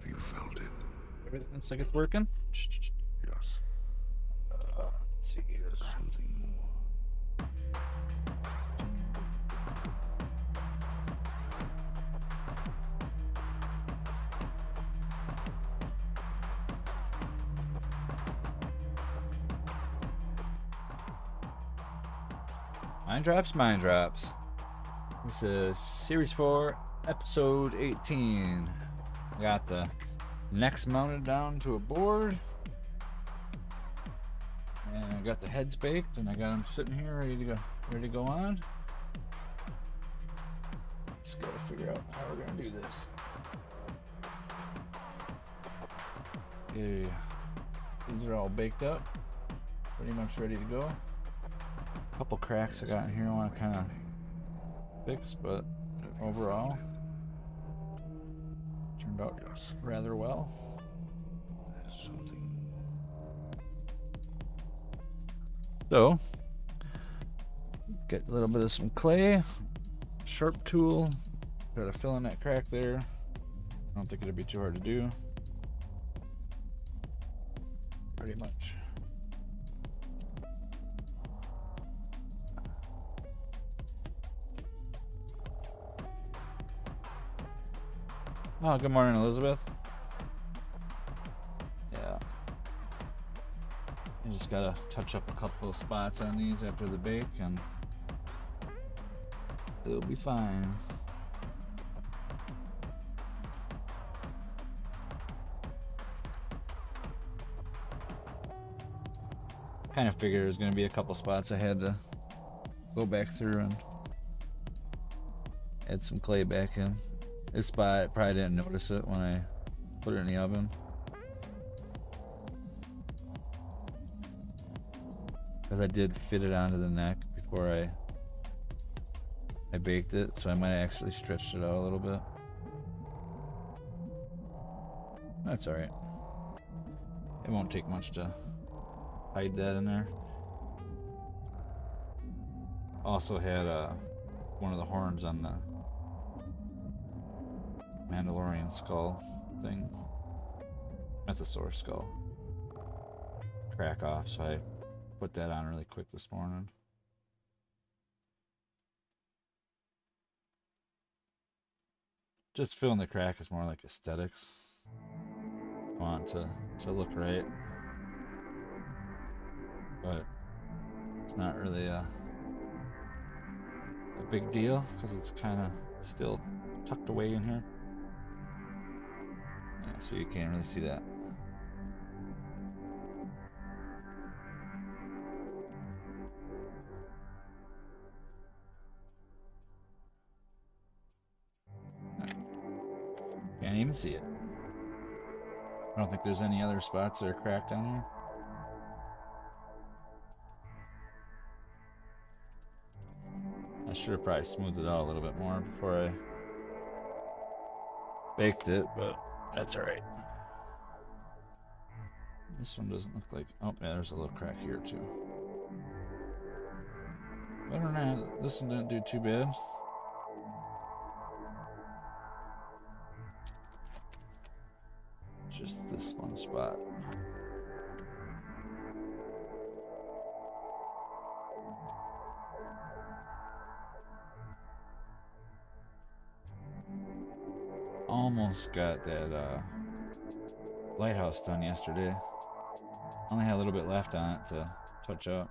Have you felt it? Everything looks like it's working. Yes. Let's see here. There's something more. Mind drops, mind drops. This is Series 4, Episode 18. I got the necks mounted down to a board. And I got the heads baked, and I got them sitting here ready to go on. Just gotta figure out how we're gonna do this. Okay, these are all baked up, pretty much ready to go. A couple cracks I got in here I want to kind of fix, but overall turned out rather well. There's something more. So, get a little bit of some clay, sharp tool, try to fill in that crack there. I don't think it'll be too hard to do. Pretty much. Oh, good morning, Elizabeth. Yeah. I just gotta touch up a couple of spots on these after the bake, and it'll be fine. Kind of figured there's gonna be a couple spots I had to go back through and add some clay back in. This spot, I probably didn't notice it when I put it in the oven, because I did fit it onto the neck before I baked it, so I might have actually stretched it out a little bit. That's alright. It won't take much to hide that in there. Also had one of the horns on the Mandalorian skull thing, Mythosaur skull, crack off, so I put that on really quick this morning. Just filling the crack is more like aesthetics. I want to look right, but it's not really a big deal because it's kind of still tucked away in here. Yeah, so you can't really see that. Can't even see it. I don't think there's any other spots that are cracked on here. I should have probably smoothed it out a little bit more before I baked it, but that's alright. This one doesn't look like... Oh, yeah, there's a little crack here, too. Other than that, this one didn't do too bad. Just this one spot. Almost got that lighthouse done yesterday. Only had a little bit left on it to touch up.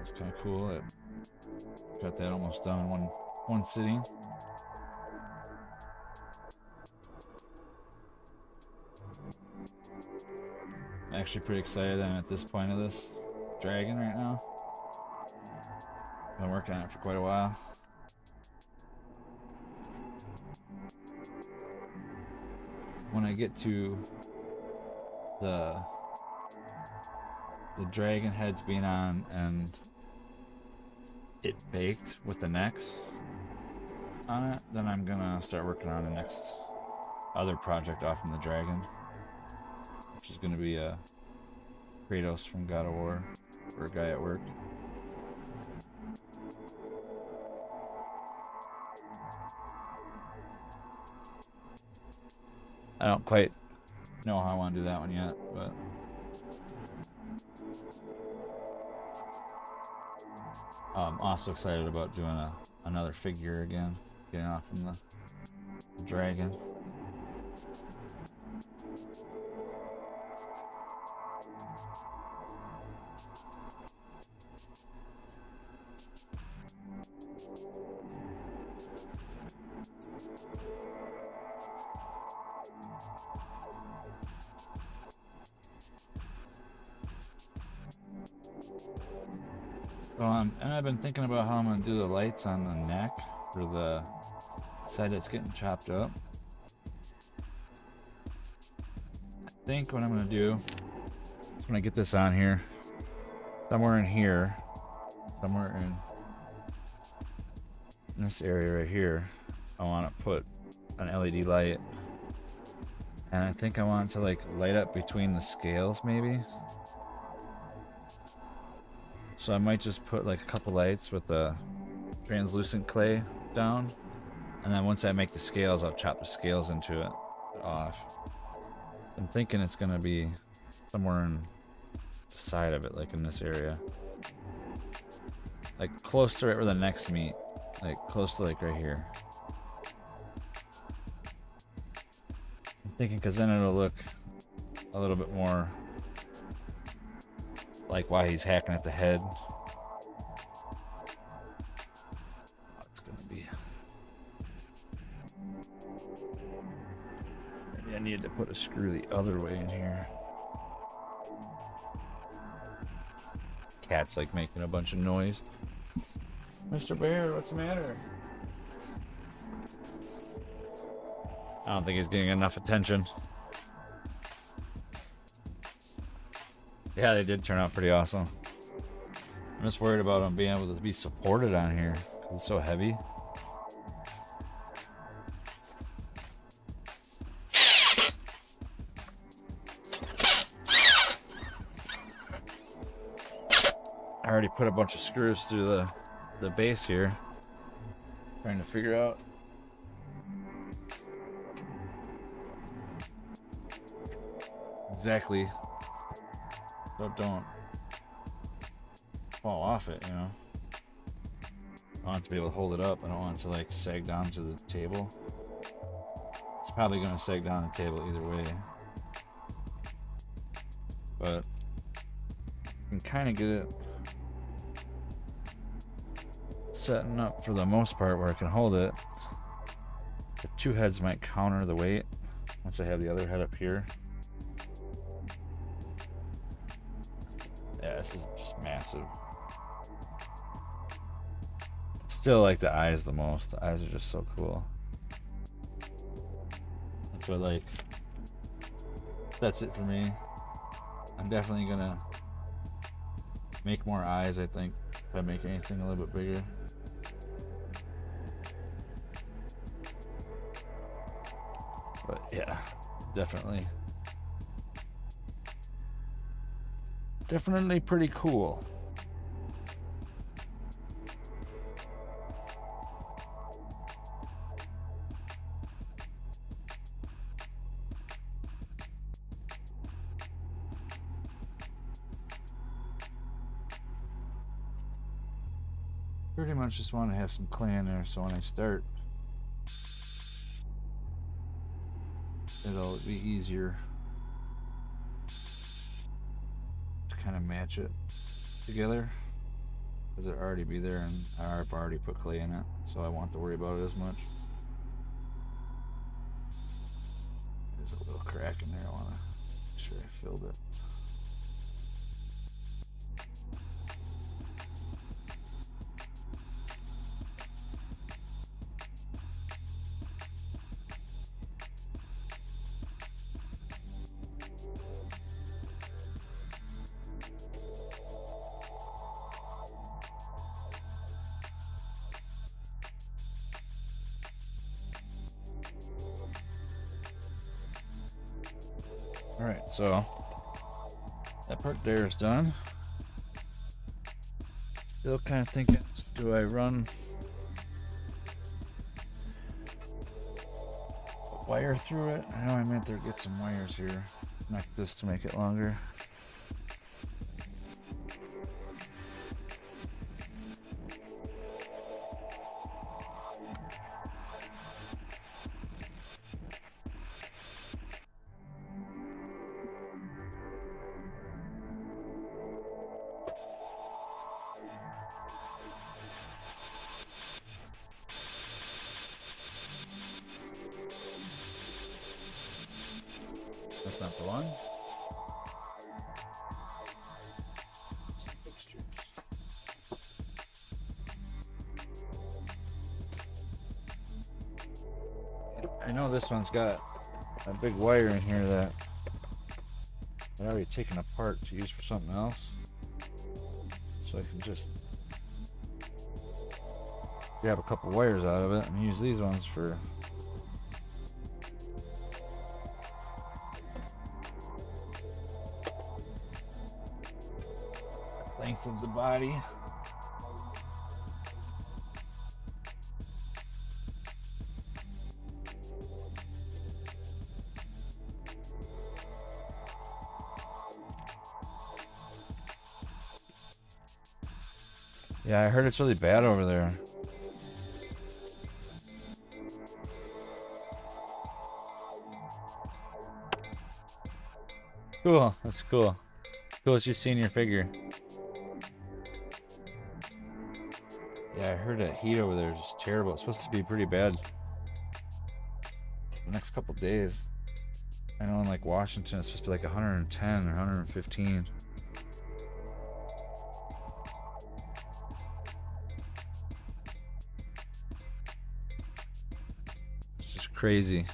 It's kind of cool. It got that almost done in one sitting. I'm actually pretty excited. I'm at this point of this dragon right now. Been working on it for quite a while. When I get to the dragon heads being on and it baked with the necks on it, then I'm gonna start working on the next other project off from the dragon, which is gonna be a Kratos from God of War for a guy at work. I don't quite know how I want to do that one yet, but I'm also excited about doing another figure again, getting off from the dragon. And I've been thinking about how I'm going to do the lights on the neck for the side that's getting chopped up. I think what I'm going to do is when I get this on here, somewhere in this area right here, I want to put an LED light. And I think I want it to like light up between the scales maybe. So I might just put like a couple lights with the translucent clay down, and then once I make the scales, I'll chop the scales into it off. I'm thinking it's gonna be somewhere in the side of it, like in this area, like close to right where the necks meet, like close to like right here. I'm thinking because then it'll look a little bit more like why he's hacking at the head. It's gonna be. Maybe I need to put a screw the other way in here. Cat's like making a bunch of noise. Mr. Bear, what's the matter? I don't think he's getting enough attention. Yeah, they did turn out pretty awesome. I'm just worried about them being able to be supported on here because it's so heavy. I already put a bunch of screws through the base here. Trying to figure out exactly so don't fall off it, you know. I want it to be able to hold it up. I don't want it to like sag down to the table. It's probably going to sag down the table either way, but you can kind of get it setting up for the most part where I can hold it. The two heads might counter the weight once I have the other head up here. Yeah, this is just massive. Still like the eyes the most. The eyes are just so cool. That's what like, that's it for me. I'm definitely gonna make more eyes, I think, if I make anything a little bit bigger. But yeah, definitely pretty cool. Pretty much just want to have some clay in there so when I start, it'll be easier to kind of match it together because it'll already be there and I've already put clay in it, so I won't have to worry about it as much. There's a little crack in there. I want to make sure I filled it. Alright, so that part there is done. Still kind of thinking, do I run wire through it. I know I meant to get some wires here. Connect this to make it longer. That's not the one. I know this one's got a big wire in here that I've already taken apart to use for something else. So I can just grab a couple wires out of it and use these ones for length of the body. Yeah, I heard it's really bad over there. Cool, that's cool. Coolest you've seen your figure. Yeah, I heard that heat over there is just terrible. It's supposed to be pretty bad the next couple days. I know in like Washington it's supposed to be like 110 or 115. It's just crazy.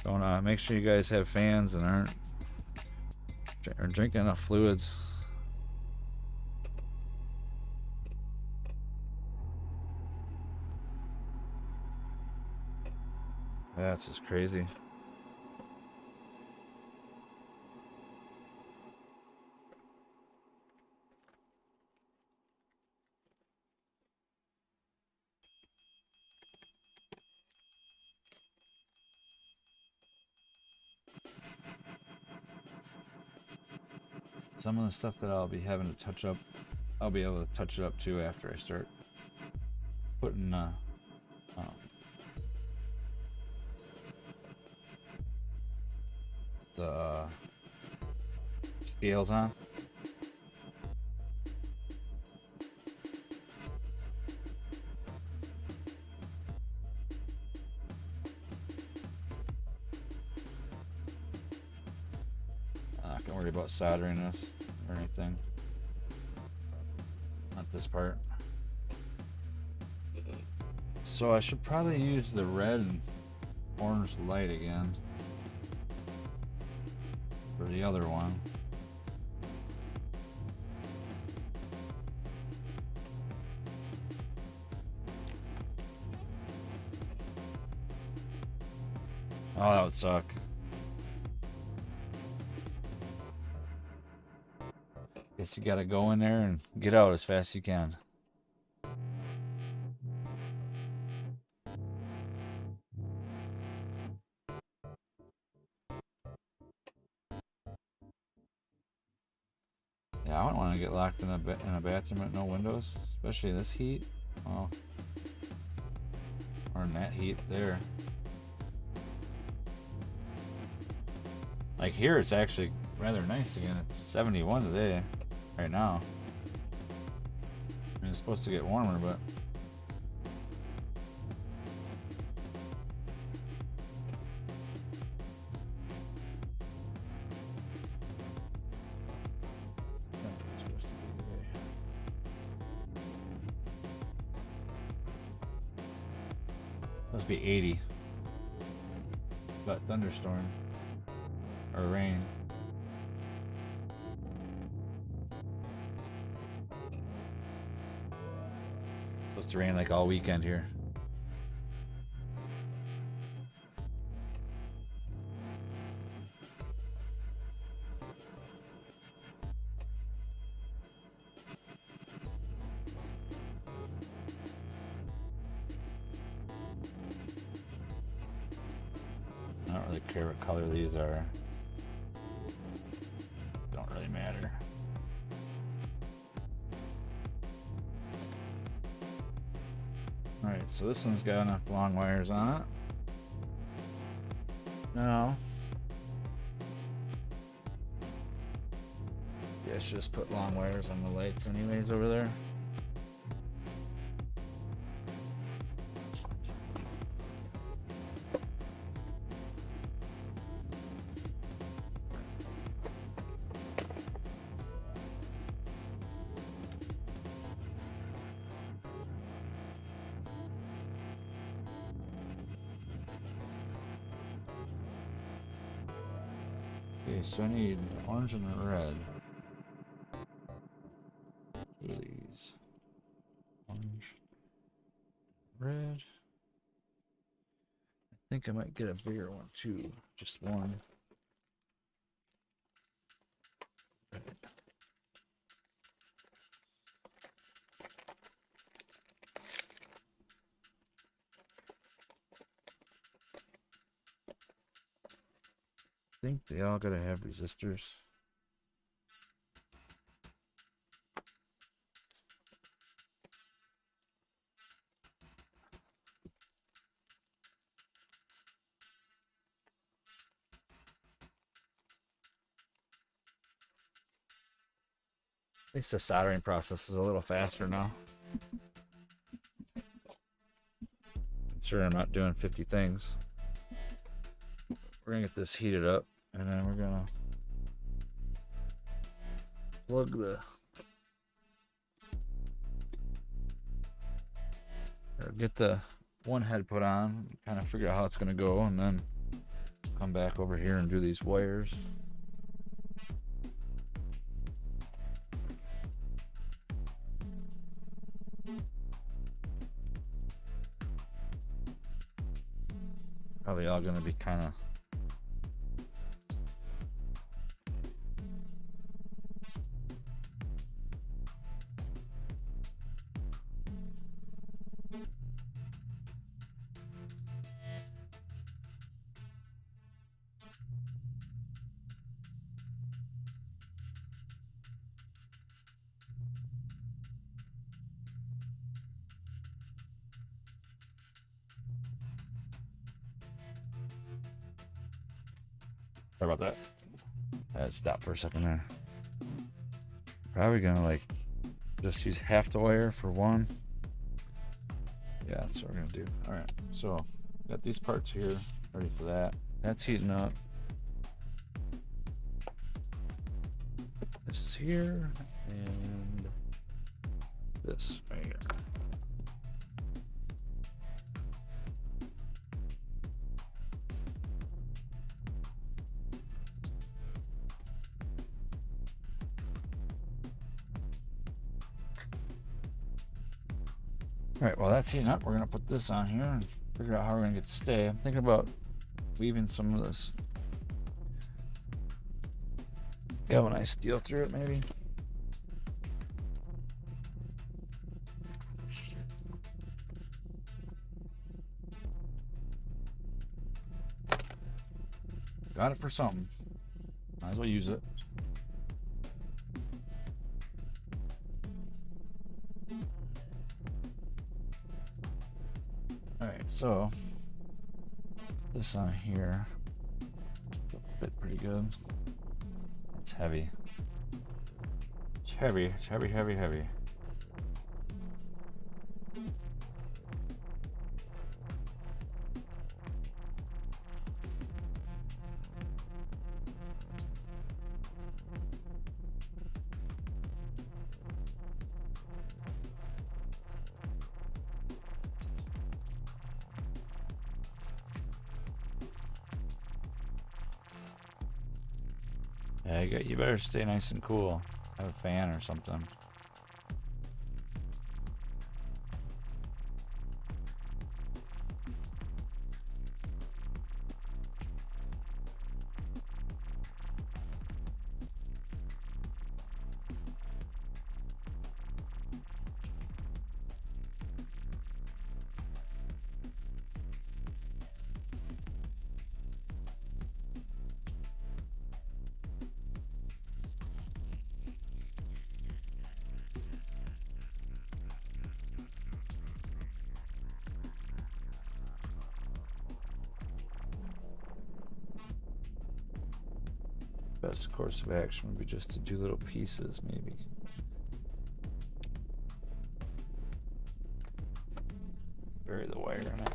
Don't make sure you guys have fans and are drinking enough fluids. That's just crazy. Some of the stuff that I'll be having to touch up, I'll be able to touch it up too after I start putting the scales on. I'm not gonna worry about soldering this or anything. Not this part. So I should probably use the red and orange light again for the other one. Oh, that would suck. Guess you gotta go in there and get out as fast as you can. Yeah, I wouldn't want to get locked in a bathroom with no windows, especially this heat. Oh, or in that heat there. Like here, it's actually rather nice again. It's 71 today, right now. I mean, it's supposed to get warmer, but it's supposed to be today. Supposed to be 80, but thunderstorm or rain. Supposed to rain like all weekend here. don't really care what color these are. Don't really matter. Alright, so this one's got enough long wires on it. Now, yeah, I should just put long wires on the lights anyways over there. Okay, so I need orange and red. Two of these. Orange, red. I think I might get a bigger one too. Just one. I think they all gotta have resistors. At least the soldering process is a little faster now. Considering I'm not doing 50 things. We're gonna get this heated up, and then we're gonna plug the or get the one head put on, kind of figure out how it's gonna go, and then come back over here and do these wires. Probably all gonna be kind of sorry about that. I had to stop for a second there. Probably gonna like just use half the wire for one. Yeah, that's what we're gonna do. All right, so got these parts here ready for that. That's heating up. This is here, and this right here. All right, while that's heating up, we're gonna put this on here and figure out how we're gonna get it to stay. I'm thinking about weaving some of this galvanized steel through it, maybe. Got it for something. Might as well use it. Alright, so this on here fit pretty good. It's heavy. It's heavy. It's heavy, heavy, heavy. Yeah, you better stay nice and cool. Have a fan or something. Best course of action would be just to do little pieces, maybe. Bury the wire in it.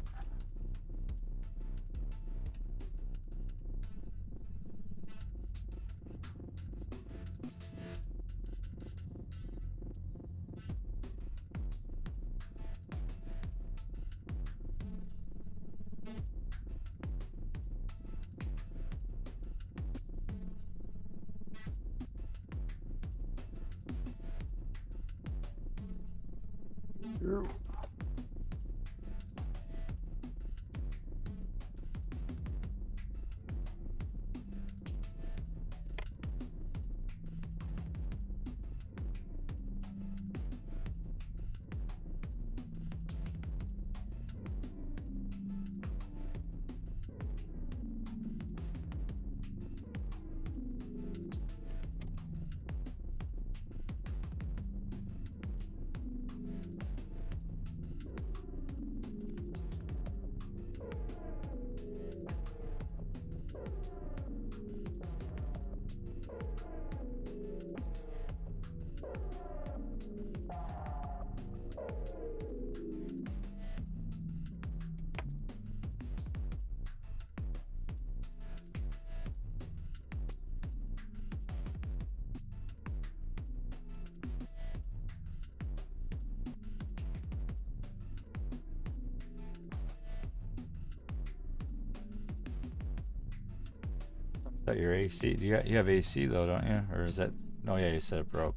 Is that your AC? You have AC though, don't you? Or is that? No, yeah, you said it broke.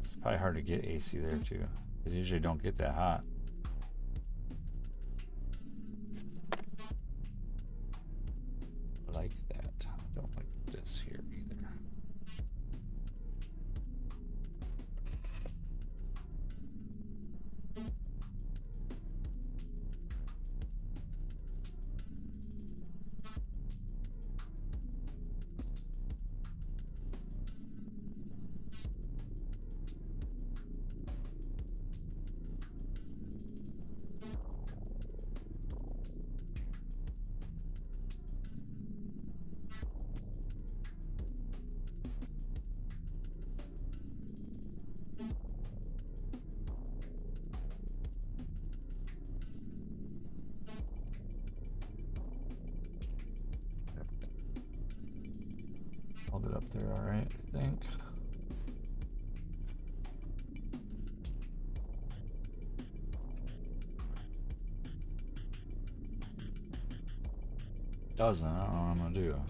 It's probably hard to get AC there too, because you usually don't get that hot. Like that. I don't like this here either. Hold it up there, all right, I think. Doesn't, I don't know what I'm gonna do.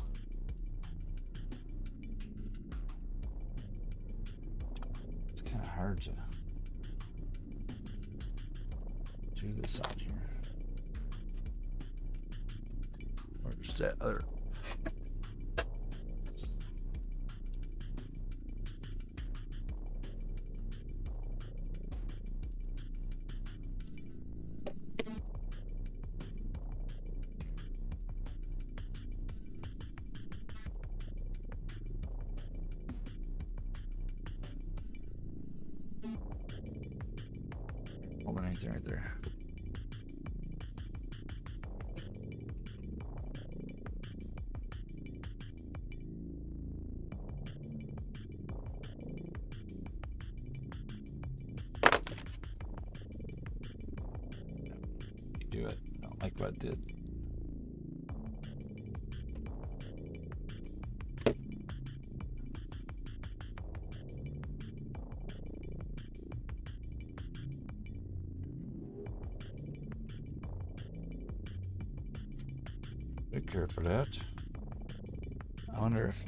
It's kind of hard to do this out here. Where's that other? Hold on, anything right there. You do it. I don't like what it did. Be careful of that. I wonder if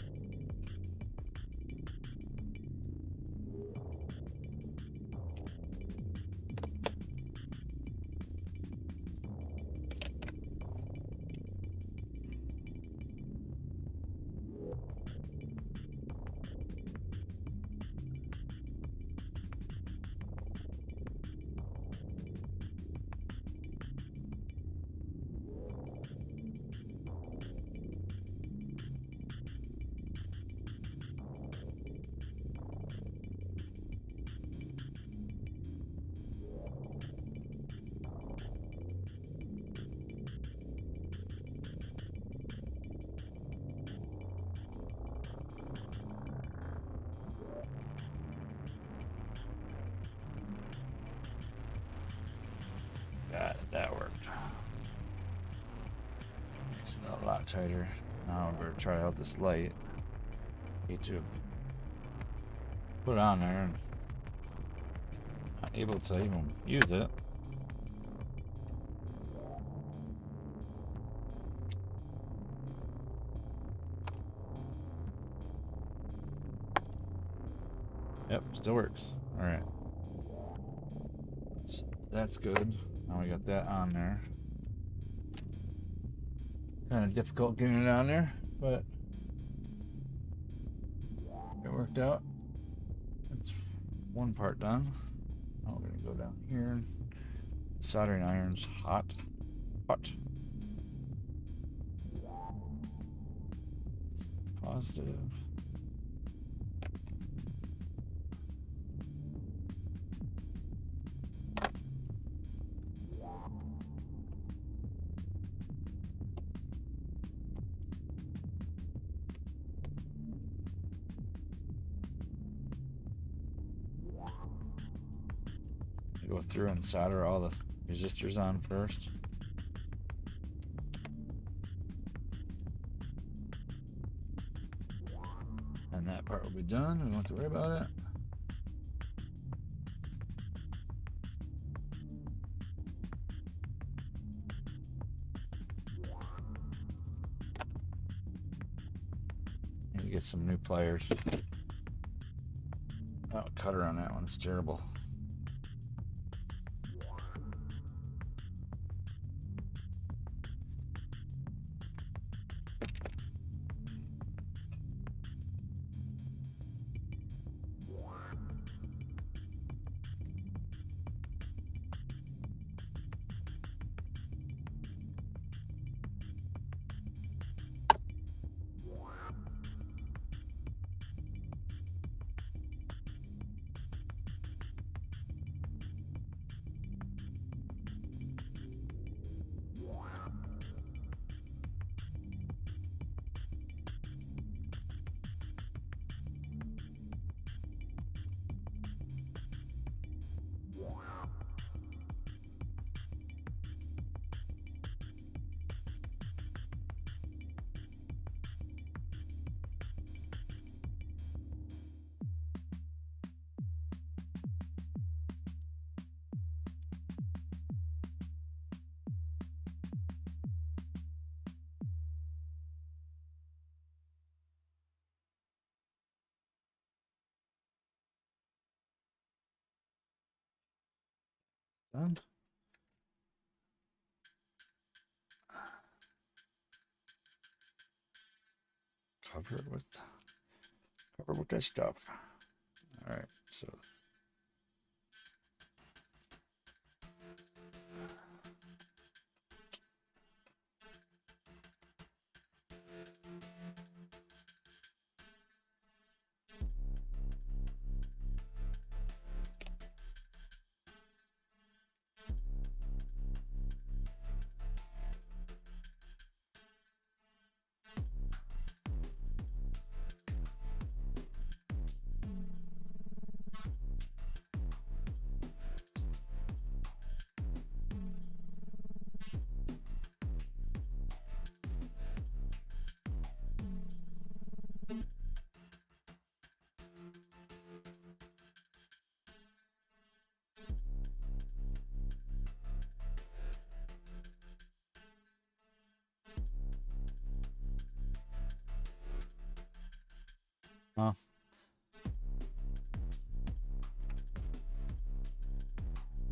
Got it. That worked. Makes it a lot tighter. Now we're gonna try out this light. Need to put it on there and not able to even use it. Yep, still works. All right. So that's good. Now we got that on there. Kind of difficult getting it on there, but it worked out. That's one part done. Now we're gonna go down here. Soldering iron's hot. Hot. Positive. Go through and solder all the resistors on first. And that part will be done. We don't have to worry about it. Need to get some new pliers. Oh, cutter on that one's terrible. Done. Cover it with that stuff. All right, so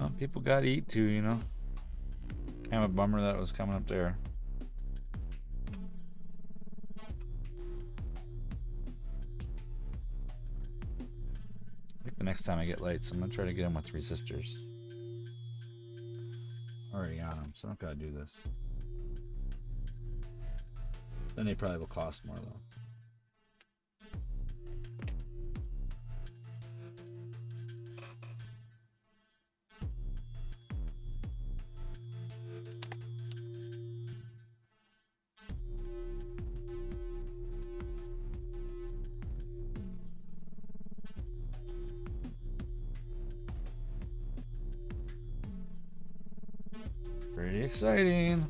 well, people got to eat too, you know. Kind of a bummer that it was coming up there. I think the next time I get lights, I'm gonna try to get them with resistors already on them, so I don't gotta do this. Then they probably will cost more though. Pretty exciting.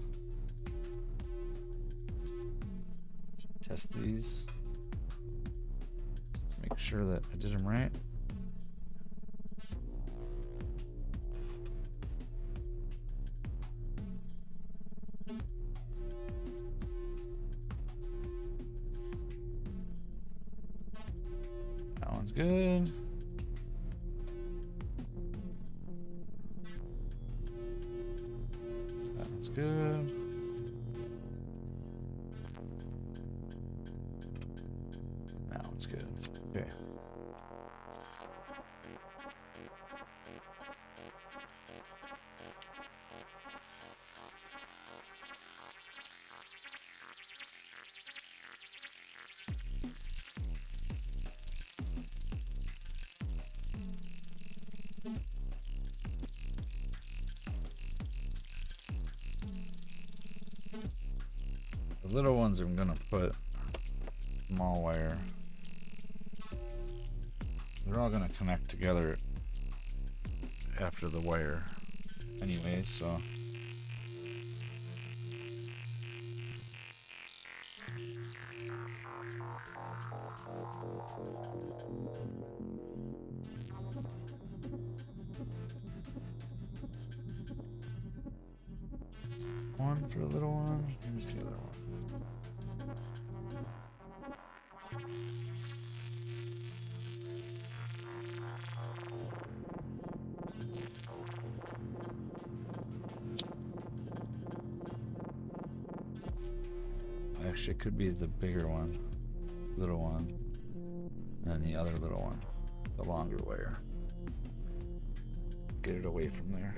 Test these. Make sure that I did them right. That one's good. That one's good. That one's good. Okay. The little ones I'm gonna put small wire. They're all gonna connect together after the wire anyway, so one for the little one. Here's the other one. Actually, it could be the bigger one, little one, and then the other little one, the longer wire. Get it away from there.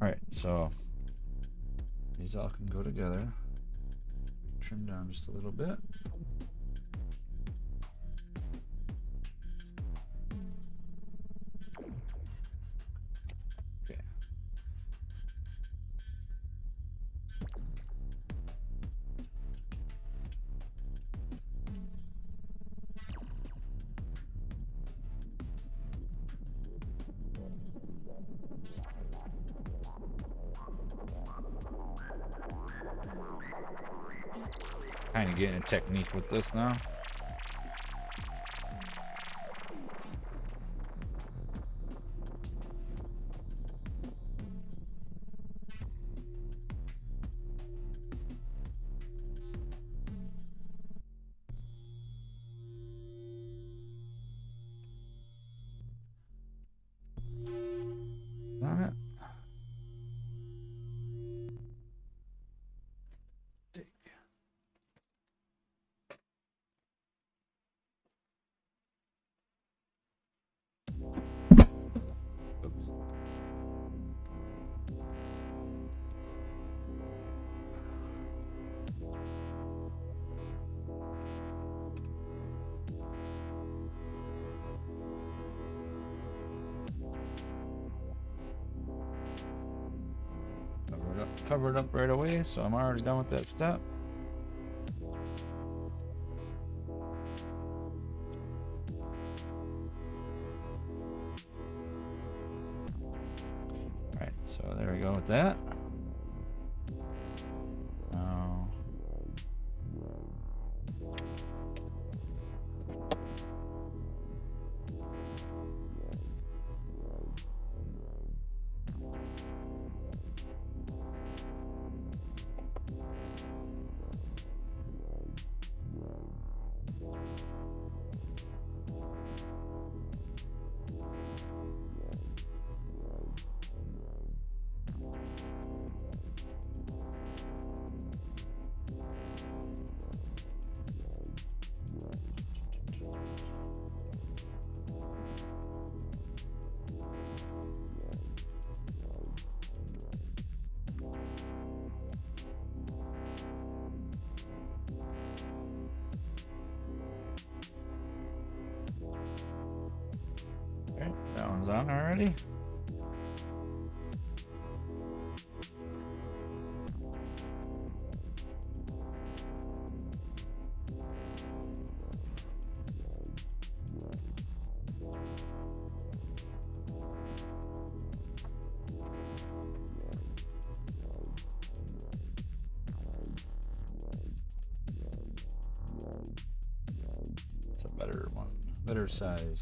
Alright, so these all can go together. Trim down just a little bit. Okay. Kind of getting a technique with this now. On it. Covered up right away, so I'm already done with that step. Alright, so there we go with that. Now, one's on already? It's a better one, better size.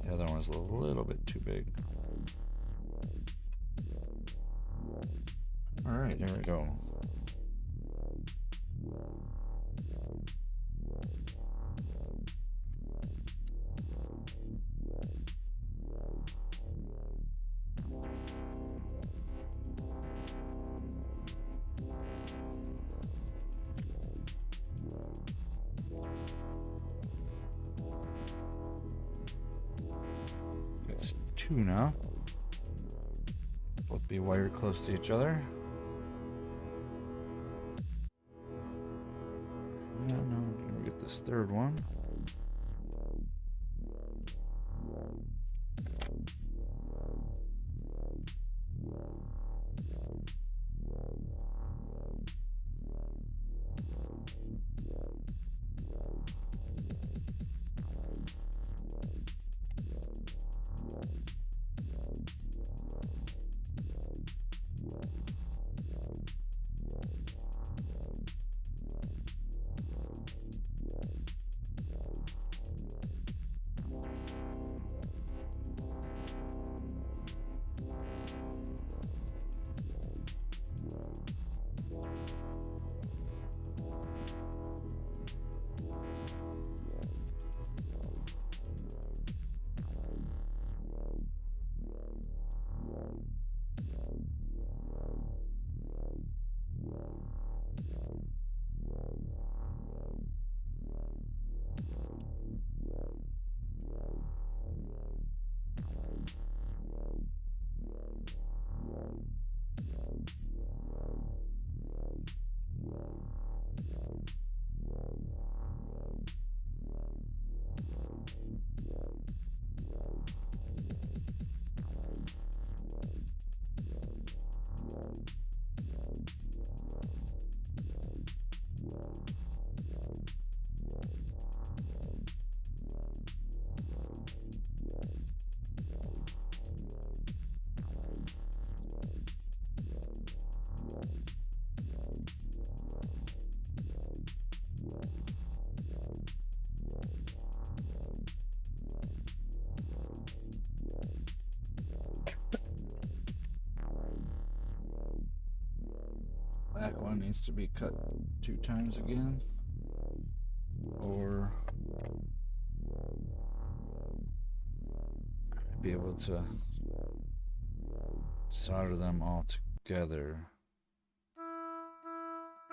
The other one's a little bit too big. Alright, there we go. That's two now. Both be wired close to each other. Yeah, no, we get this third one. That one needs to be cut 2 times again, or be able to solder them all together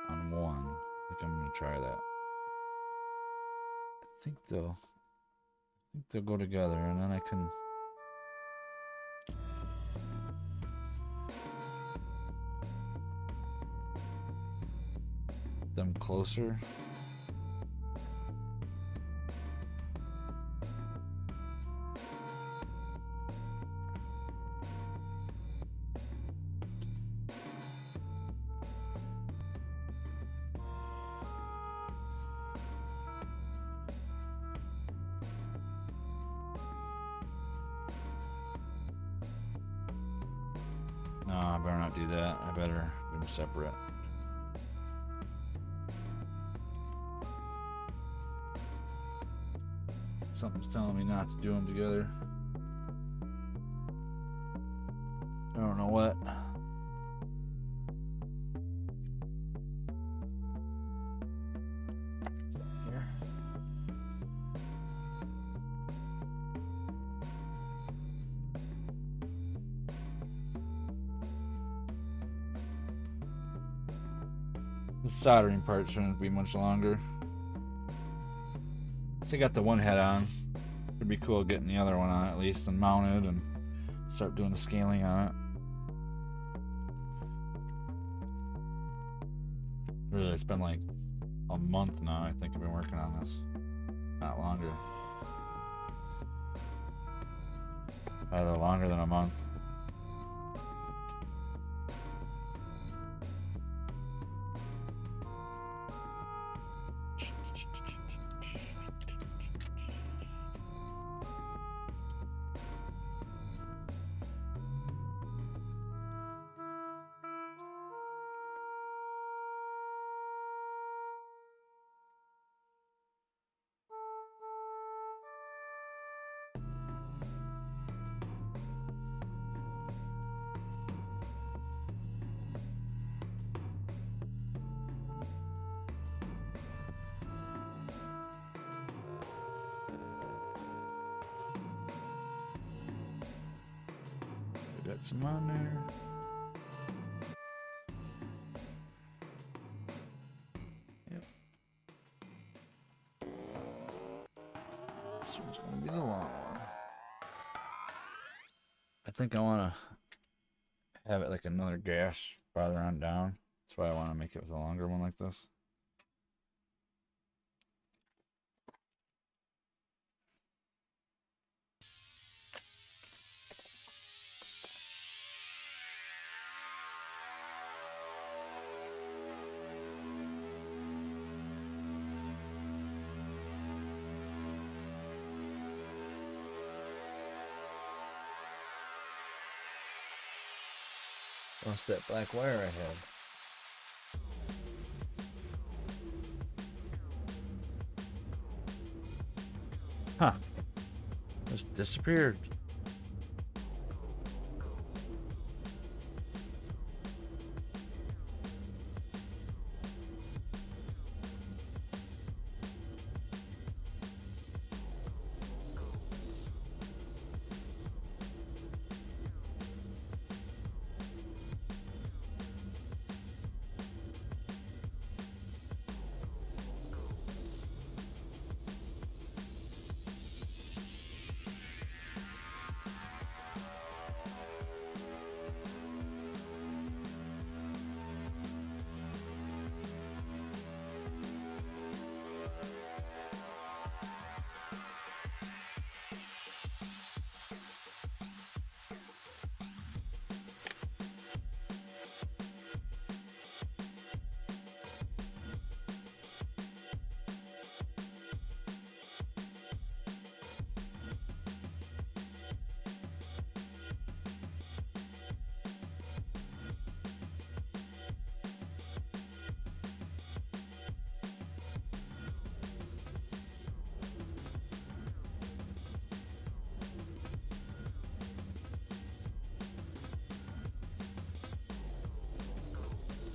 on one. I think I'm gonna try that. I think they'll go together, and then I can them closer. No, I better not do that. I better do them separate. Something's telling me not to do them together. I don't know what. Here. The soldering part shouldn't be much longer. So I got the one head on. It'd be cool getting the other one on at least and mounted and start doing the scaling on it. Really, it's been like a month now. I think I've been working on this. Not longer. Either longer than a month. Got some on there. Yep. This one's gonna be the long one. I think I want to have it like another gash farther on down. That's why I want to make it with a longer one like this. What's that black wire I had? Huh. Just disappeared.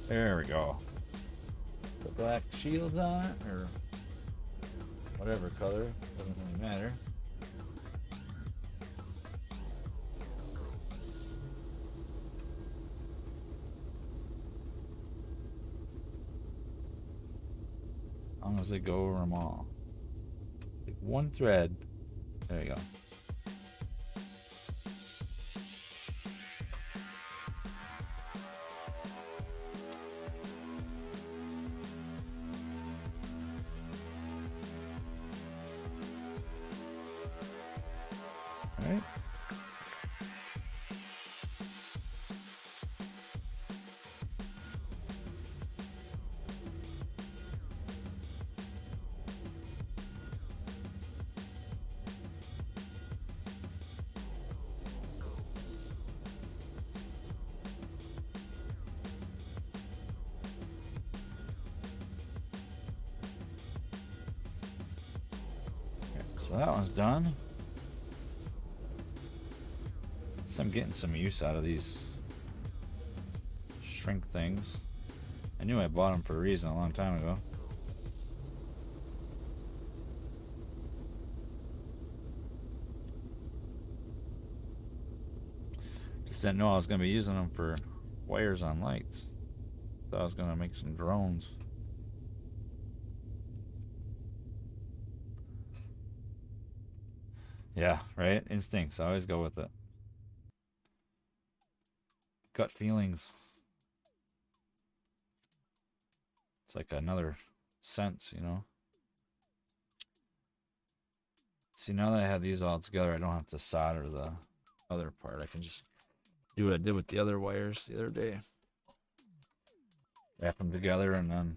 There we go. The black shields on it, or whatever color, doesn't really matter. As long as they go over them all. Like one thread. There you go. All right. So that one's done. So I'm getting some use out of these shrink things. I knew I bought them for a reason a long time ago. Just didn't know I was going to be using them for wires on lights. Thought I was going to make some drones. Yeah, right? Instincts. I always go with it. Gut feelings. It's like another sense, you know? See, now that I have these all together, I don't have to solder the other part. I can just do what I did with the other wires the other day. Wrap them together and then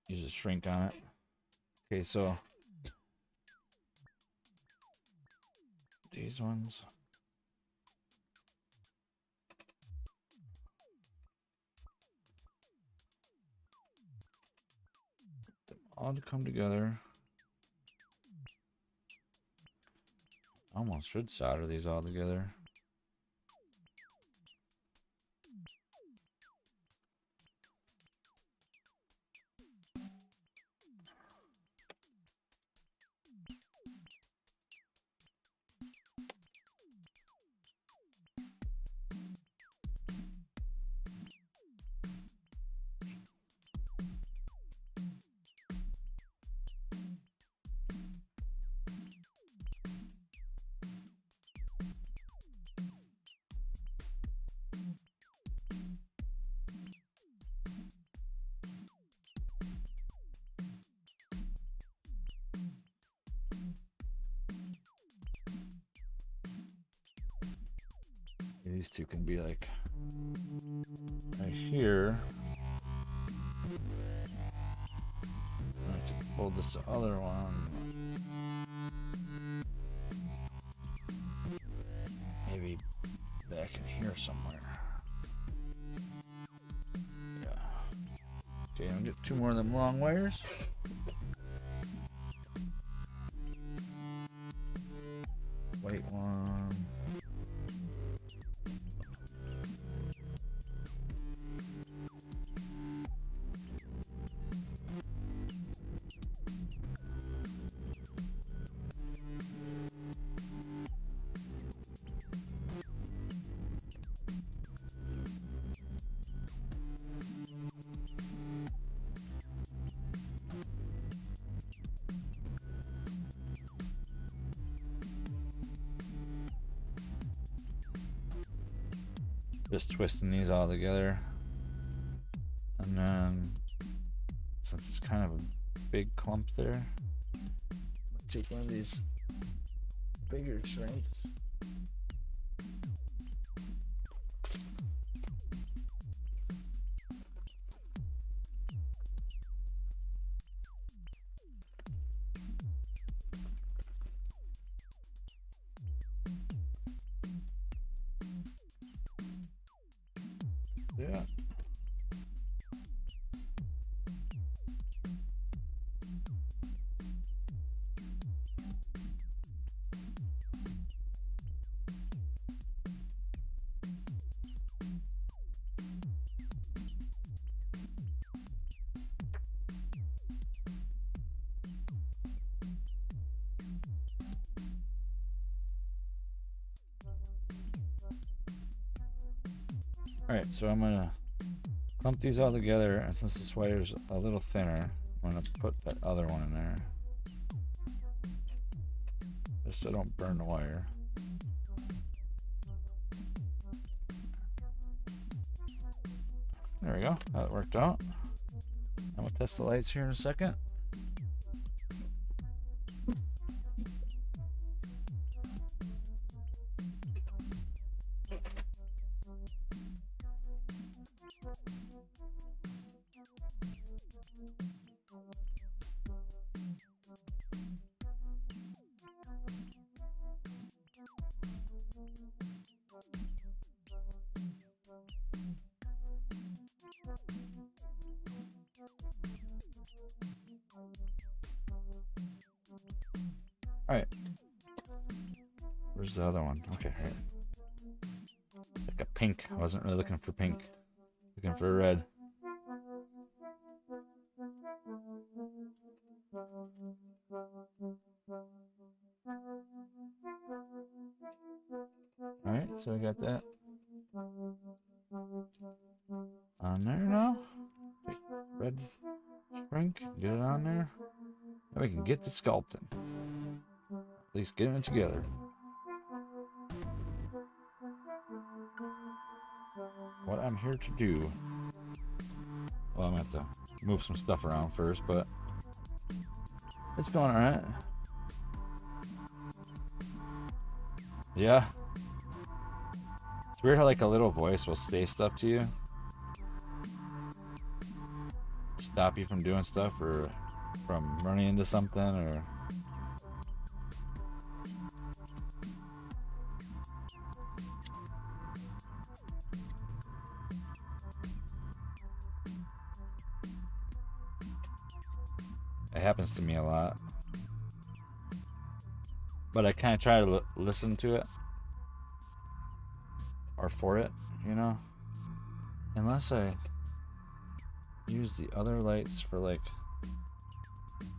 use a shrink on it. Okay, so these ones. All to come together. Almost should solder these all together. These two can be like right here. I can pull this other one. Maybe back in here somewhere. Yeah. Okay, I'll get two more of them long wires. White one. Just twisting these all together. And then, since it's kind of a big clump there, I'll take one of these bigger shrinks. Yeah. Alright, so I'm gonna clump these all together, and since this wire's a little thinner, I'm gonna put that other one in there. Just so I don't burn the wire. There we go, that worked out. I'm gonna test the lights here in a second. Alright. Where's the other one? Okay, right. Like a pink. I wasn't really looking for pink. Looking for red. Alright, so I got that on there now. Red shrink, get it on there. Now we can get the sculpting. At least getting it together. What I'm here to do Well, I'm gonna have to move some stuff around first, but it's going alright. Yeah. It's weird how like a little voice will say stuff to you. Stop you from doing stuff or from running into something or it happens to me a lot. But I kind of try to listen to it or for it, you know? Unless I use the other lights for like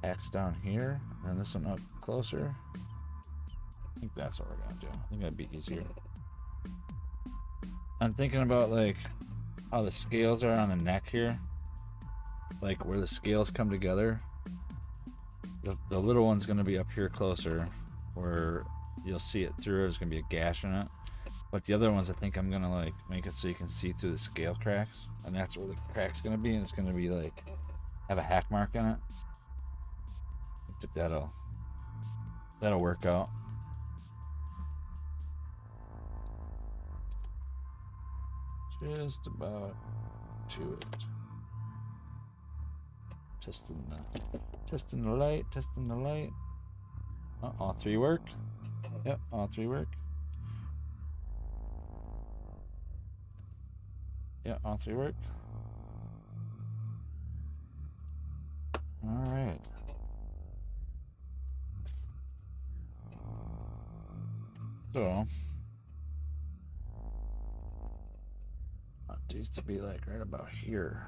X down here and this one up closer. I think that's what we're gonna do. I think that'd be easier. I'm thinking about like how the scales are on the neck here, like where the scales come together. The little one's gonna be up here closer where you'll see it through. There's gonna be a gash in it. But the other ones, I think I'm gonna like make it so you can see through the scale cracks, and that's where the crack's gonna be, and it's gonna be like have a hack mark in it. I think that'll work out. Just about to it. Testing the light, testing the light. Oh, all three work. Yep, all three work. Yeah, all three work. All right. So, it needs to be like right about here.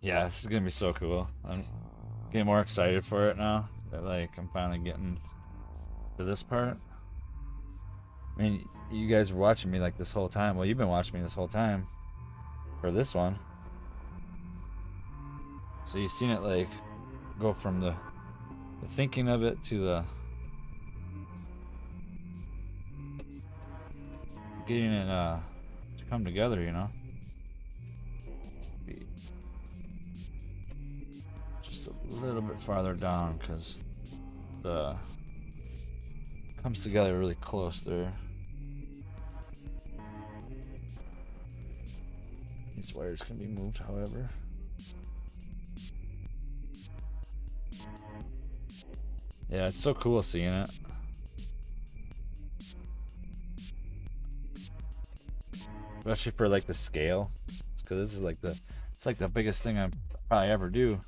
Yeah, this is gonna be so cool. I'm getting more excited for it now that like I'm finally getting to this part. I mean, you guys were watching me like this whole time. Well, you've been watching me this whole time for this one. So you've seen it like go from the thinking of it to the getting it to come together, you know. Just a little bit farther down because the comes together really close there. These wires can be moved, however. Yeah, it's so cool seeing it. Especially for like the scale. It's because this is like it's like the biggest thing I probably ever do.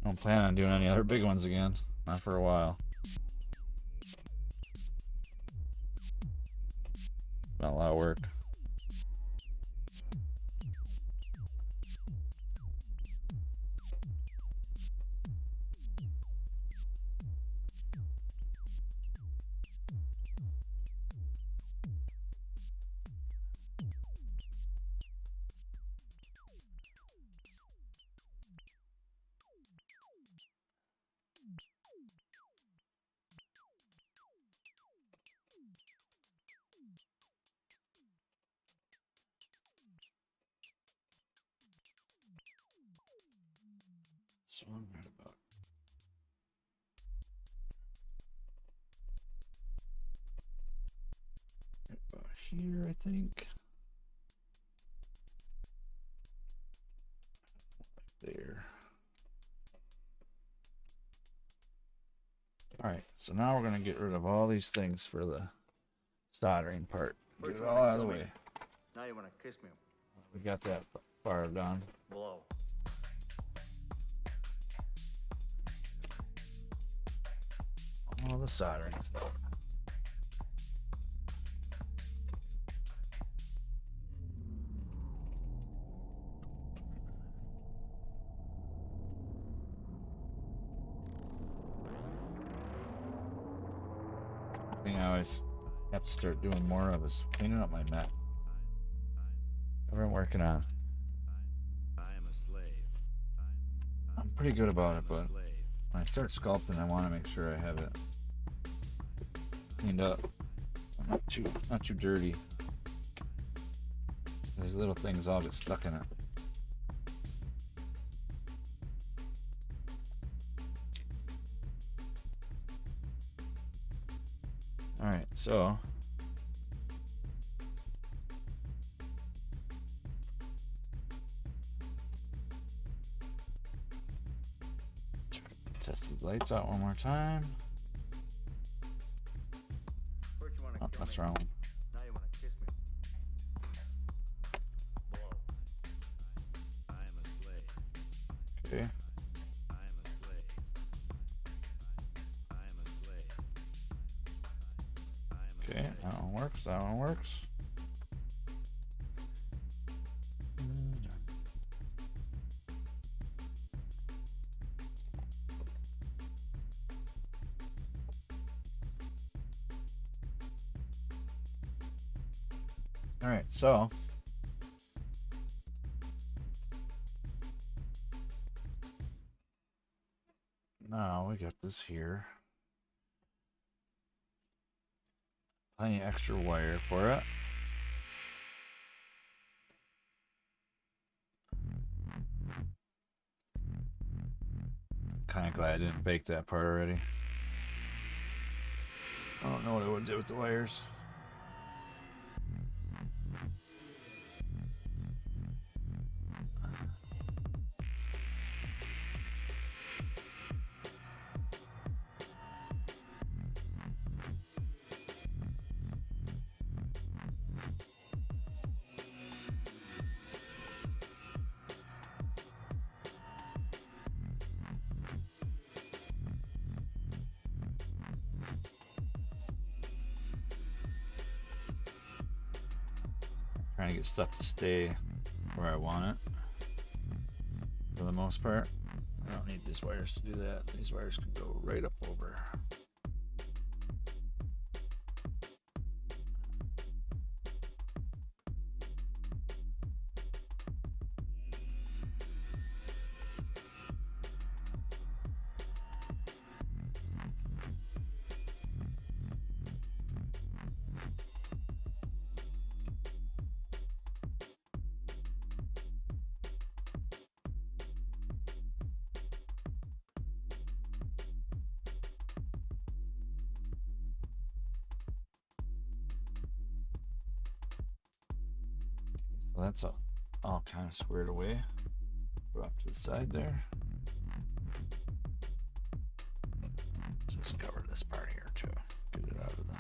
I don't plan on doing any other big ones again. Not for a while. Not a lot of work. So I'm right about here, I think. There. Alright, so now we're going to get rid of all these things for the soldering part. Get it all out of the way. Now you want to kiss me? We got that bar done. Blow. All the soldering stuff. The thing I always have to start doing more of is cleaning up my net. I've been working on. I am a slave. I'm pretty good about it, but when I start sculpting, I want to make sure I have it cleaned up. Not too dirty. These little things all get stuck in it. All right, so test these lights out one more time. Oh, that's wrong. Now you wanna kiss me. Blow. I am a slave. Okay. I am a slave. I am a slave. I am a Okay, slave. that one works. That one works. All right, so now we got this here. Plenty of extra wire for it. Kind of glad I didn't bake that part already. I don't know what I would do with the wires. Trying to get stuff to stay where I want it for the most part. I don't need these wires to do that. These wires can go right up over. So that's all kind of squared away. Go up to the side there. Just cover this part here too. Get it out of the.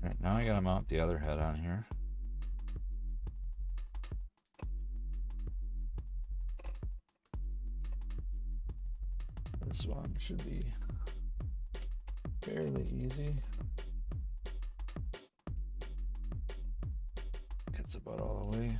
All right, now I gotta mount the other head on here. This one should be fairly easy. Gets about all the way.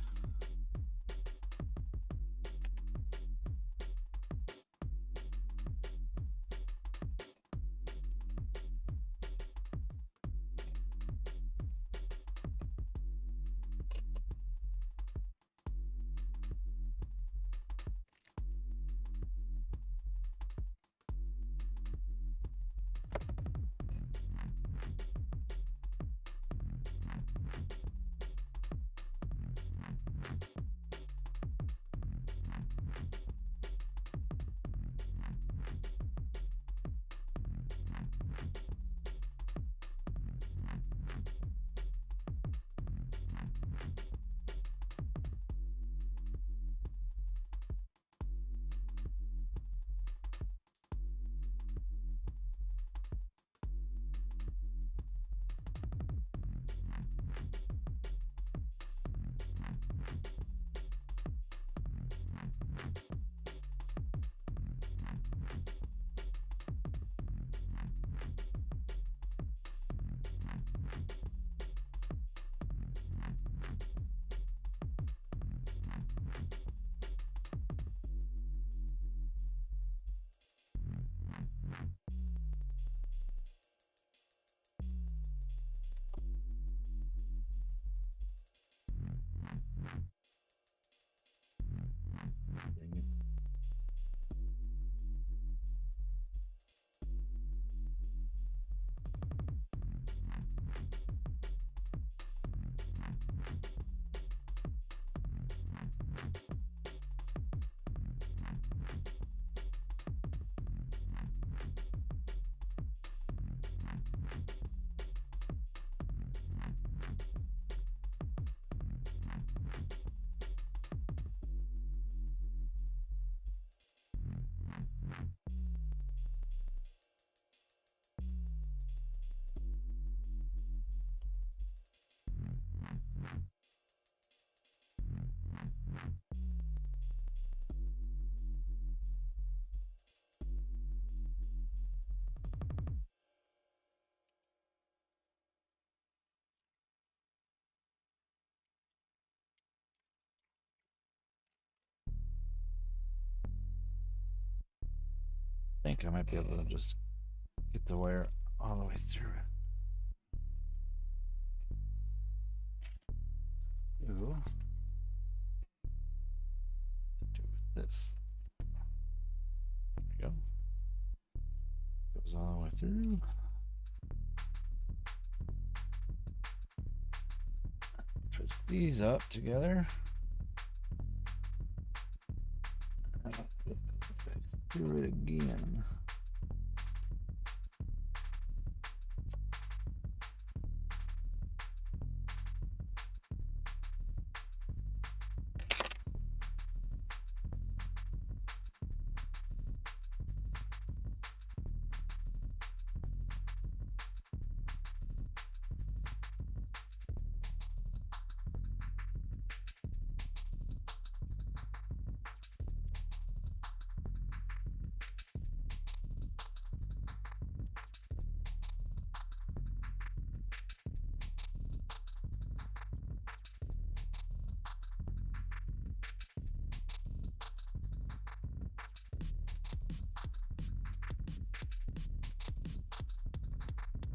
think I might be able to just get the wire all the way through it. Ooh. Do with this. There we go. Goes all the way through. Twist these up together. Back through it again.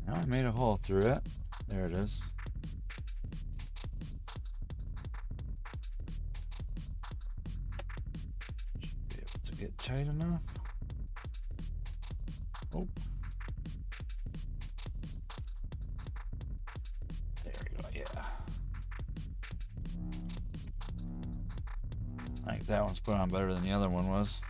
Now I made a hole through it. There it is. Should be able to get tight enough. Oh. There we go, yeah. I think that one's put on better than the other one was.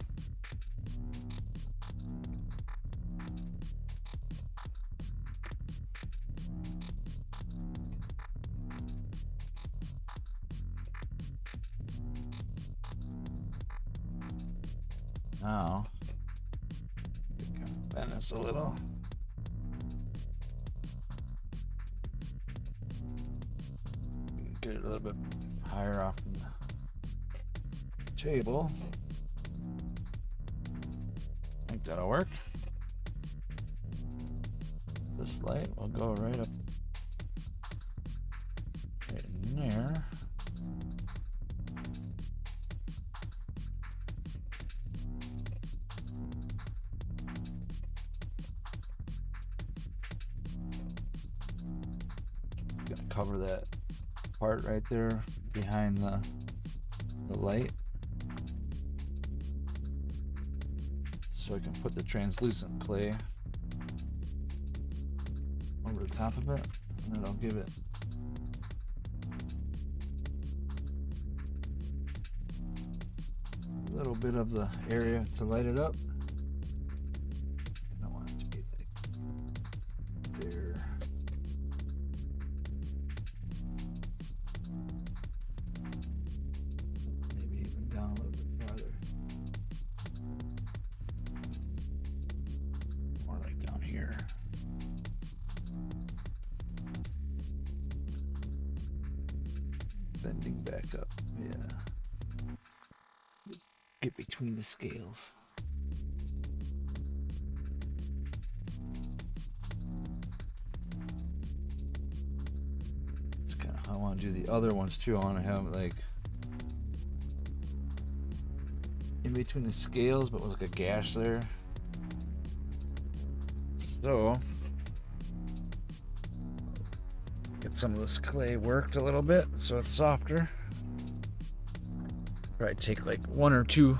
Now, kind of bend this a little. Get it a little bit higher off the table. I think that'll work. This light will go right up right in there. Gonna cover that part right there behind the light, so I can put the translucent clay over the top of it, and then I'll give it a little bit of the area to light it up. I don't want it to be like there. Maybe even down a little bit farther. More like down here. Bending back up, yeah. Get between the scales. That's kind of how I want to do the other ones too. I want to have like in between the scales, but with like a gash there. So get some of this clay worked a little bit so it's softer. Probably take like 1 or 2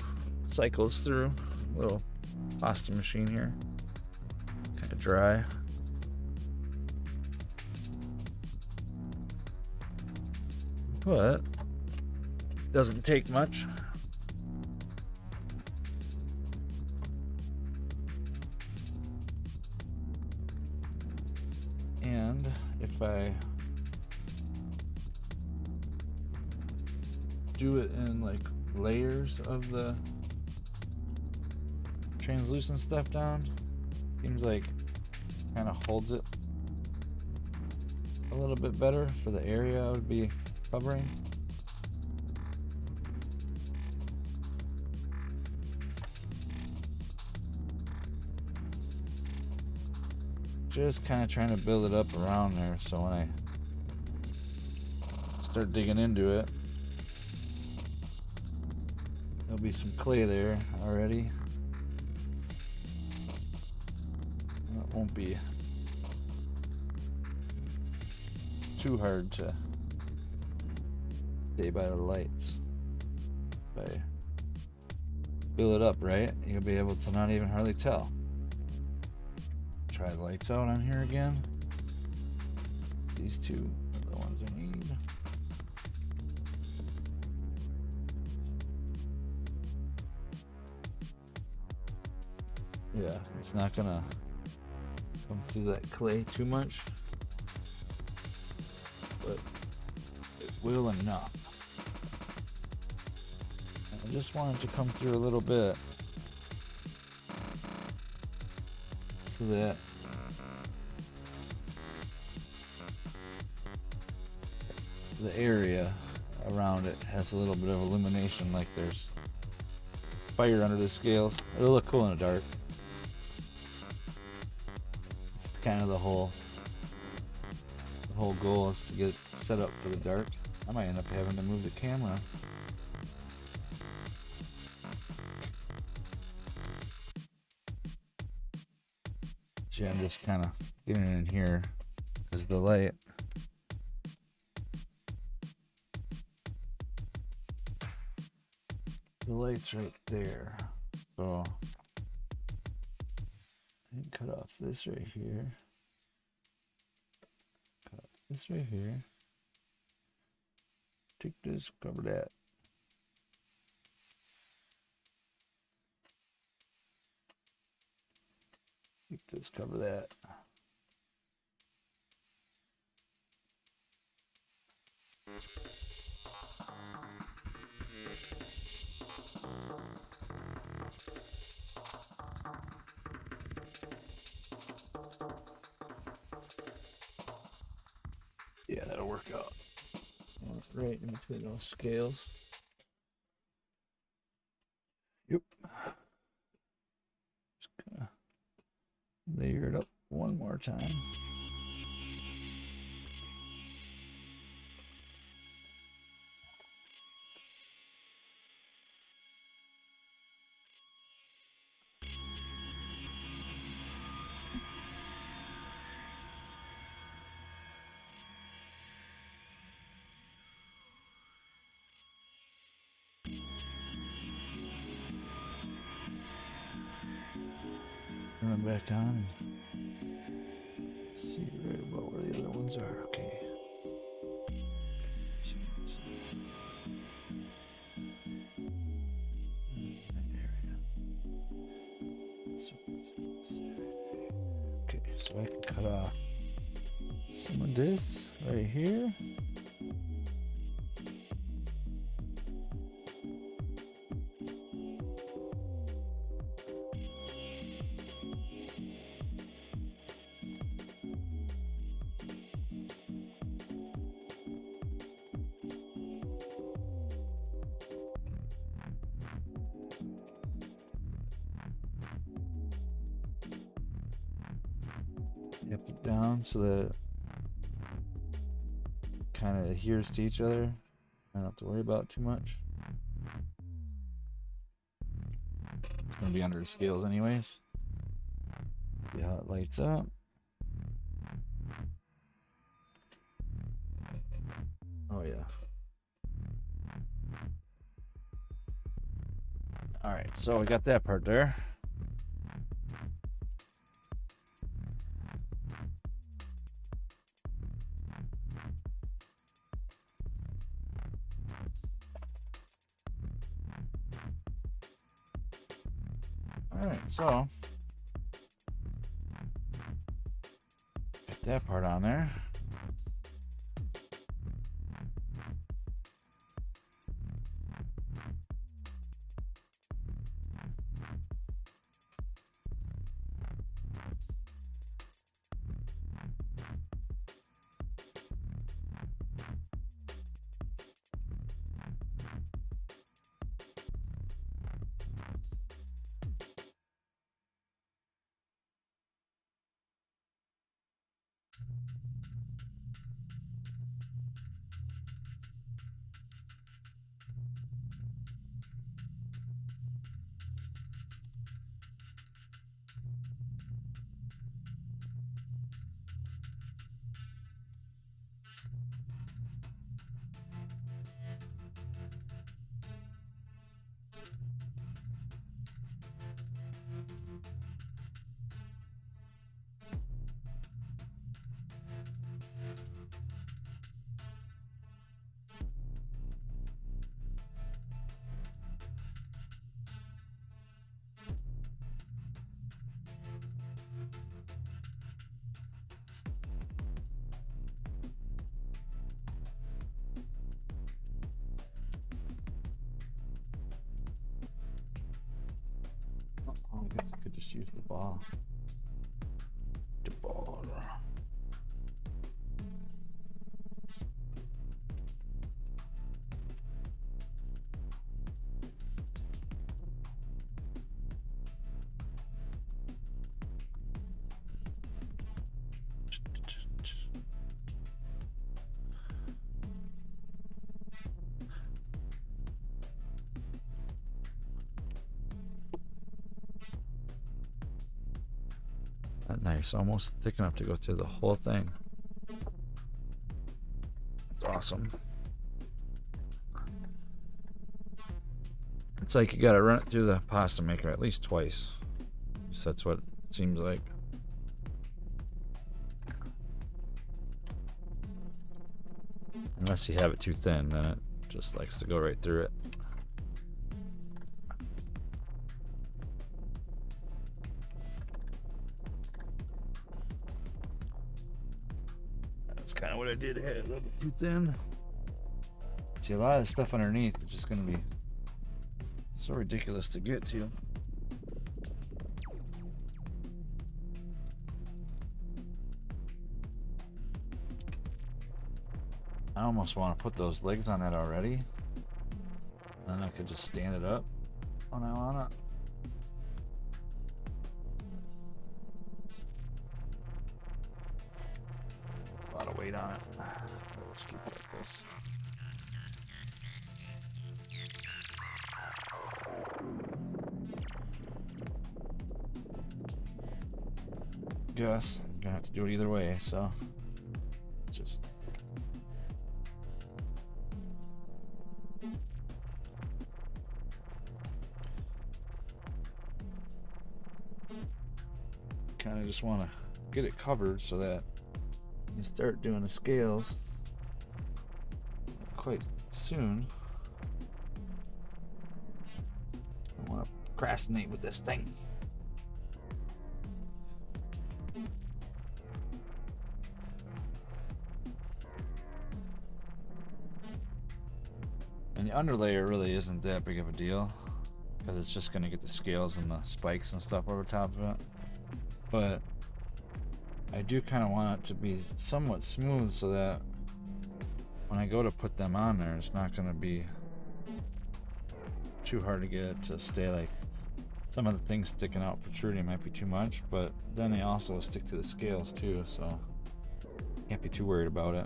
cycles through. A little pasta machine here. Kind of dry. But doesn't take much. And if I do it in like layers of the translucent stuff down, seems like kind of holds it a little bit better for the area I would be covering. Just kind of trying to build it up around there, so when I start digging into it, there'll be some clay there already. won't be too hard to stay by the lights. If I fill it up right, you'll be able to not even hardly tell. Try the lights out on here again. These two are the ones I need. Yeah, it's not gonna come through that clay too much, but it will enough. I just want it to come through a little bit so that the area around it has a little bit of illumination, like there's fire under the scales. It'll look cool in the dark. It's kind of the whole goal is to get it set up for the dark. I might end up having to move the camera. Yeah, I'm just kind of getting it in here because the light's right there. So I can cut off this right here. Cut off this right here. Take this, cover that. Take this, cover that. Yeah, that'll work out. Right in between those scales. Yep. Just gonna layer it up one more time. Turn it back on and see right about where the other ones are. Okay. Okay, so I can cut off some of this right here. Yep, it down so that it kind of adheres to each other. I don't have to worry about it too much. It's going to be under the scales anyways. See how it lights up. Oh yeah. Alright, so we got that part there. Alright, so got that part on there. just use the ball. The ball. That knife's almost thick enough to go through the whole thing. It's awesome. It's like you gotta run it through the pasta maker at least twice. At least that's what it seems like. Unless you have it too thin, then it just likes to go right through it. That's kind of what I did. I had it a little bit too thin. See, a lot of the stuff underneath is just going to be so ridiculous to get to. I almost want to put those legs on it already. And then I could just stand it up when I want it. A lot of weight on it. Let's keep it like this. Guess I'm gonna have to do it either way, so just kind of just want to get it covered so that you start doing the scales quite soon. I want to procrastinate with this thing. And the underlayer really isn't that big of a deal because it's just going to get the scales and the spikes and stuff over top of it. But I do kind of want it to be somewhat smooth so that when I go to put them on there, it's not going to be too hard to get it to stay. Like some of the things sticking out protruding might be too much, but then they also stick to the scales too, so can't be too worried about it.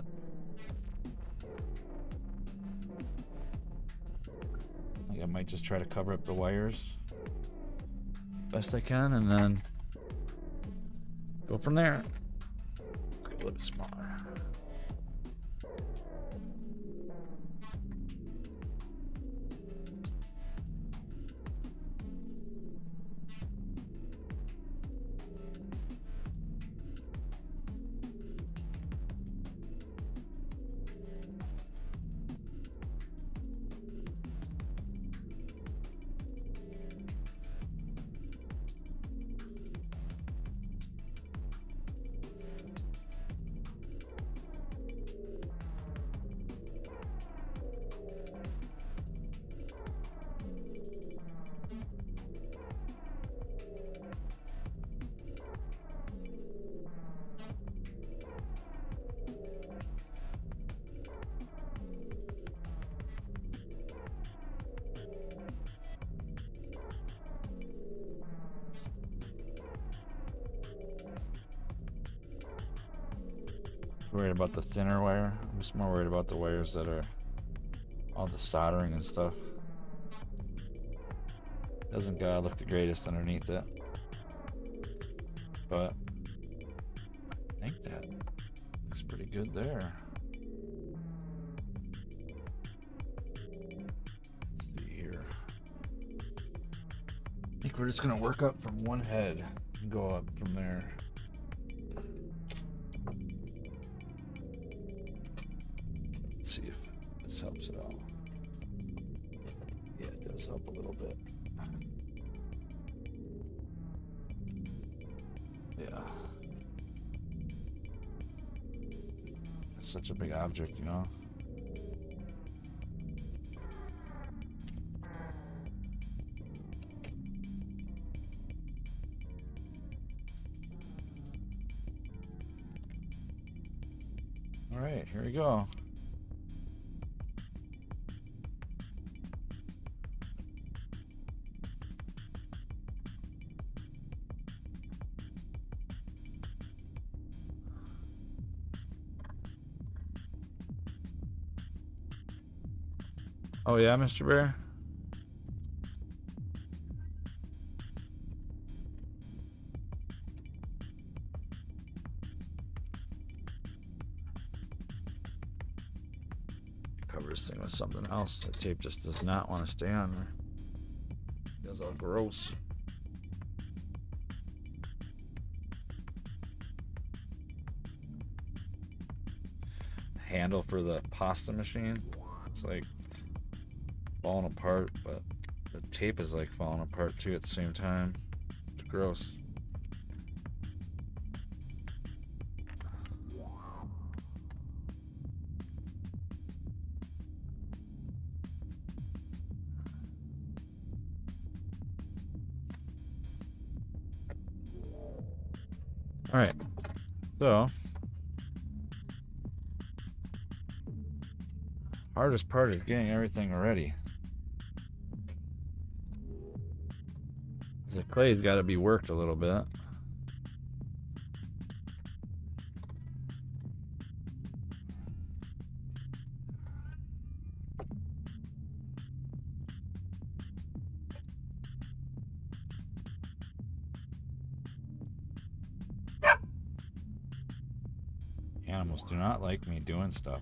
I might just try to cover up the wires best I can and then go from there. Let's get a little bit smaller. Worried about the thinner wire. I'm just more worried about the wires that are all the soldering and stuff. Doesn't gotta look the greatest underneath it, but I think that looks pretty good there. Let's see here. I think we're just gonna work up from one head and go up from there. See if this helps at all. Yeah, it does help a little bit. Yeah. It's such a big object, you know? All right, here we go. Oh yeah, Mr. Bear? Cover this thing with something else. The tape just does not want to stay on there. Feels all gross. Handle for the pasta machine. It's like falling apart, but the tape is like falling apart too at the same time. It's gross. All right, so hardest part is getting everything ready. The clay's got to be worked a little bit. Animals do not like me doing stuff.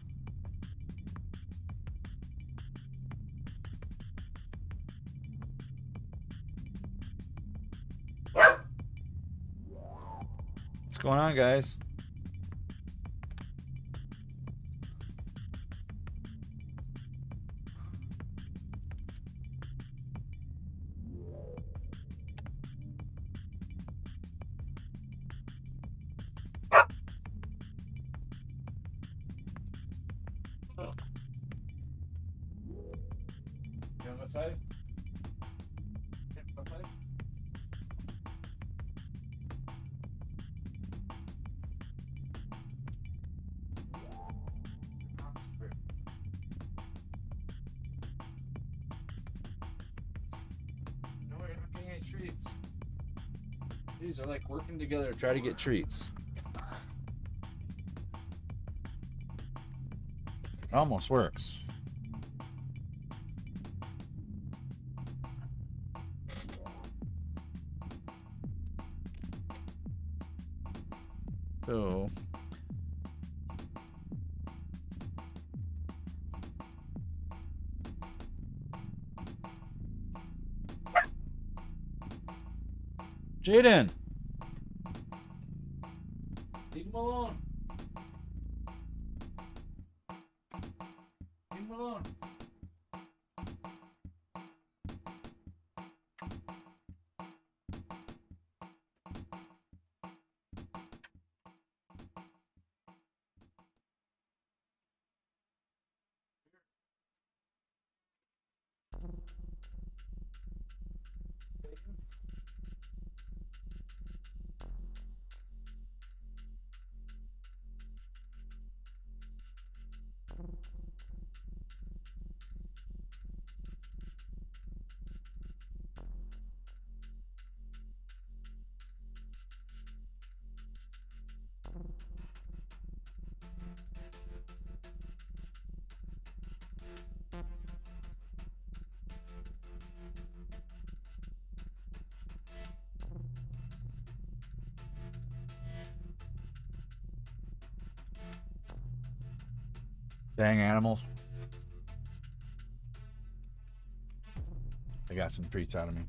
What's going on, guys? You on my side? My side? No, you're not getting any treats. These are like working together to try to get treats. It almost works. So Jaden, leave him alone. Leave him alone. Dang animals. They got some treats out of me.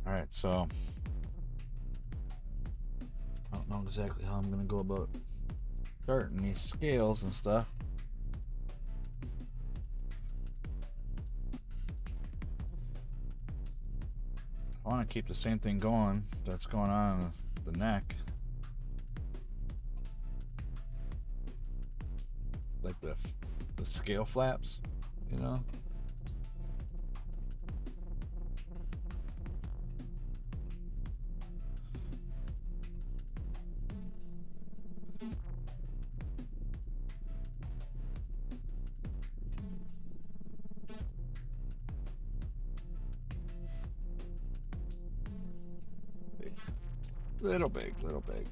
All right, so I don't know exactly how I'm gonna go about starting these scales and stuff. I want to keep the same thing going that's going on with the neck. scale flaps, you know. Little big, little big.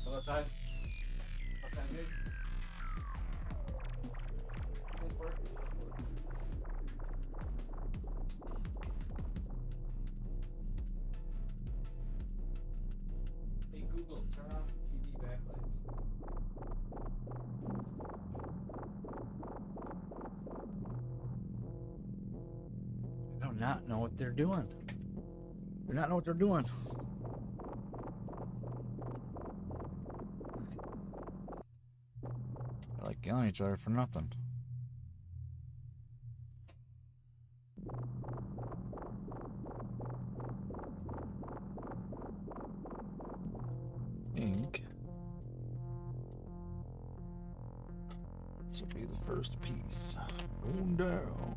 Go outside. Outside, dude. Hey Google, turn off the TV backlights. I do not know what they're doing. Do not know what they're doing. They're like yelling at each other for nothing. Ink. This will be the first piece. Going down.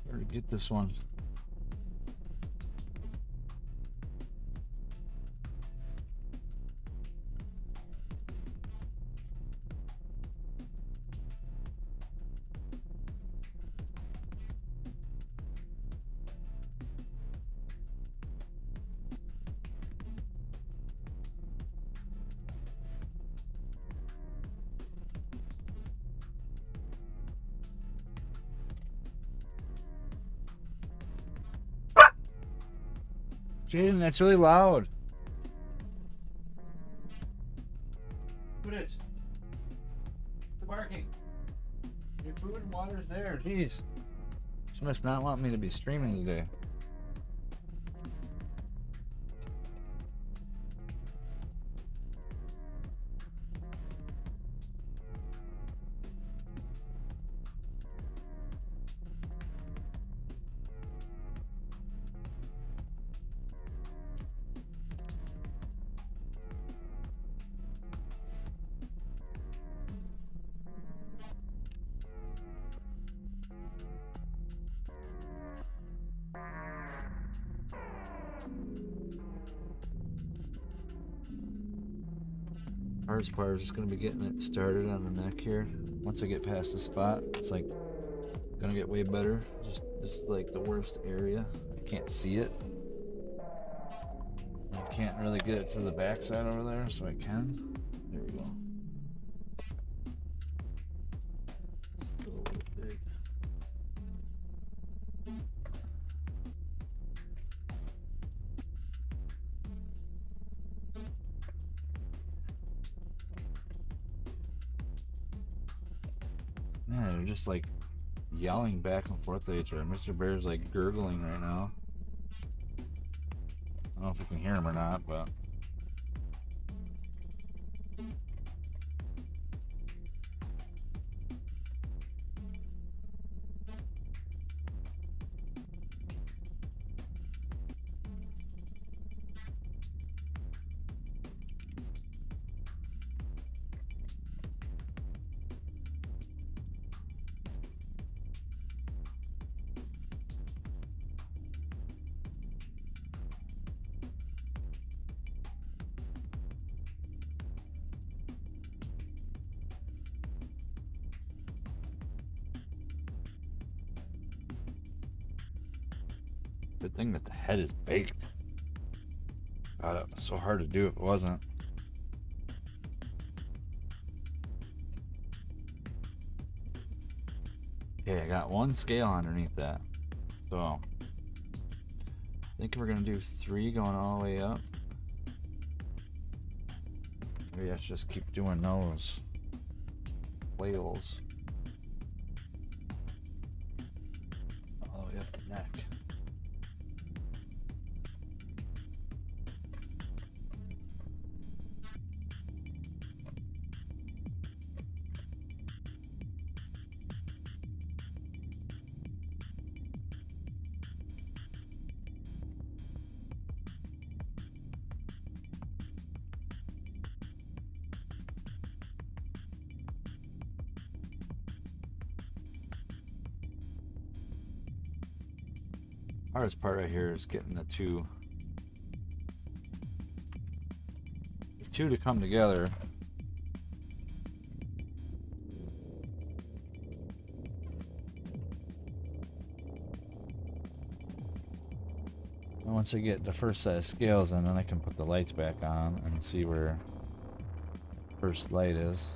Hard to get this one. Jaden, that's really loud. Put it. The barking. Your food and water's there. Jeez. She must not want me to be streaming today. Hardest part is just gonna be getting it started on the neck here. Once I get past the spot, it's like gonna get way better. Just this is like the worst area. I can't see it. I can't really get it to the backside over there, so I can. There we go. Still a little big. Man, they're just like yelling back and forth at each other. Mr. Bear's like gurgling right now. I don't know if you can hear him or not, but good thing that the head is baked. God, it was so hard to do if it wasn't. Okay, I got one scale underneath that. So I think we're gonna do 3 going all the way up. Maybe let's just keep doing those whales all the way up the neck. Hardest part right here is getting the two to come together. And once I get the first set of scales in, then I can put the lights back on and see where the first light is.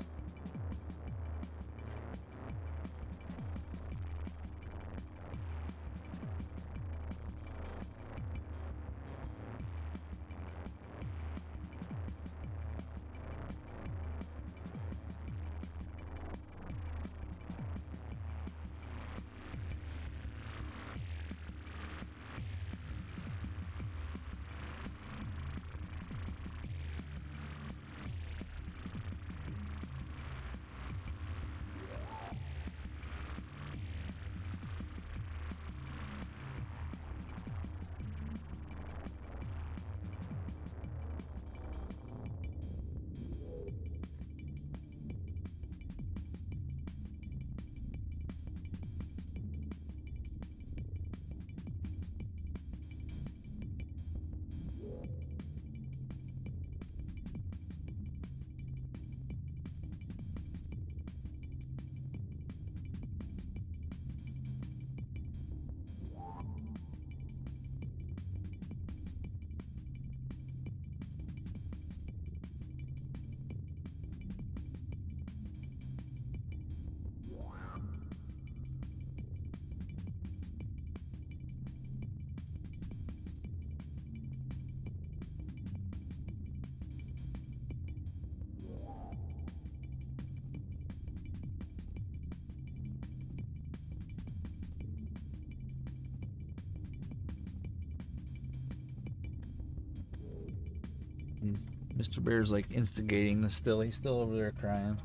Mr. Bear's like instigating this still. He's still over there crying.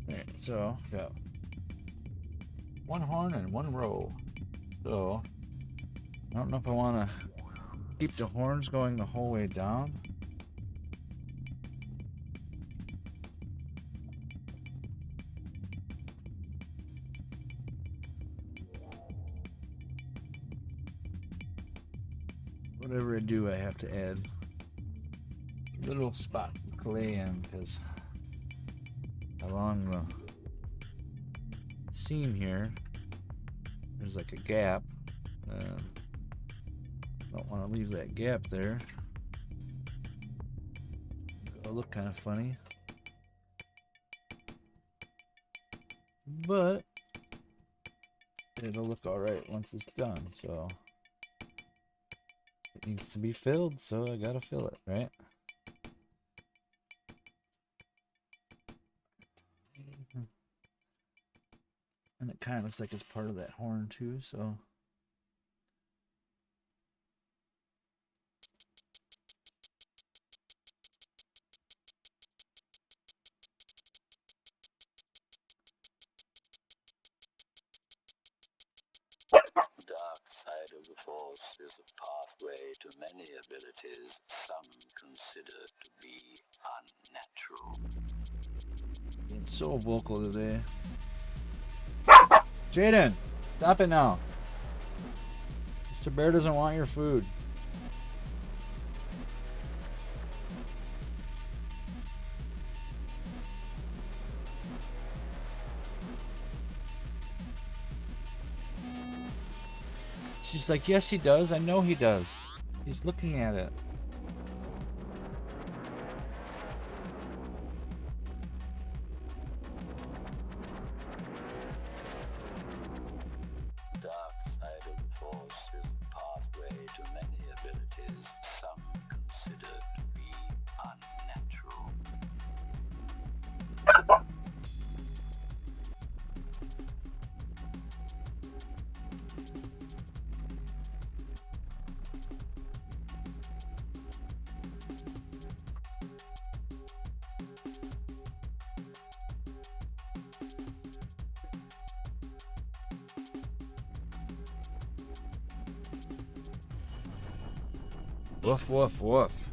Alright, so got 1 horn and 1 row. So I don't know if I want to keep the horns going the whole way down. Whatever I do, I have to add a little spot of clay in, because along the seam here there's like a gap, and don't want to leave that gap there. It'll look kind of funny, but it'll look all right once it's done. So it needs to be filled, so I gotta fill it, right? And it kind of looks like it's part of that horn too, so The dark side of the Force is a pathway to many abilities some consider to be unnatural. being so vocal today. Jaden, stop it now. Mr. Bear doesn't want your food. She's like, yes, he does. I know he does. He's looking at it. Dark side of the Force is a pathway to many abilities some consider to be unnatural. Woof, woof, woof.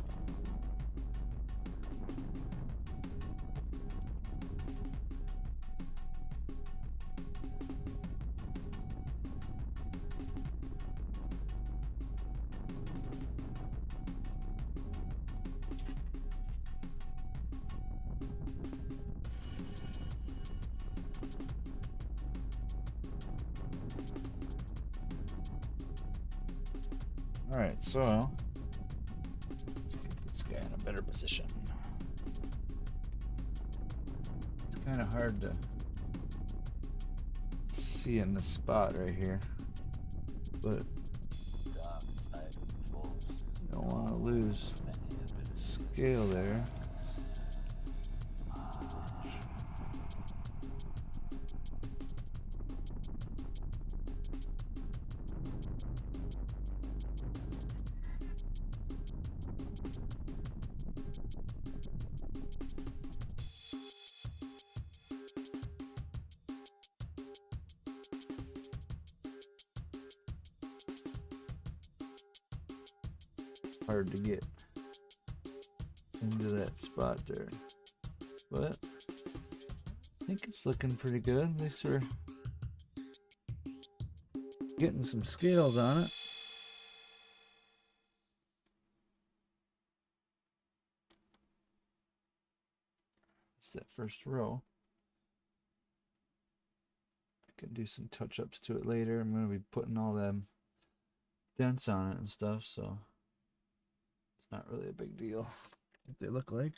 All right, so let's get this guy in a better position. It's kind of hard to see in this spot right here, but Dark side of the Force is you don't want to lose many abilities. scale there. Hard to get into that spot there, but I think it's looking pretty good. At least we're getting some scales on it. It's that first row. I can do some touch-ups to it later. I'm going to be putting all them dents on it and stuff, so it's not really a big deal what they look like.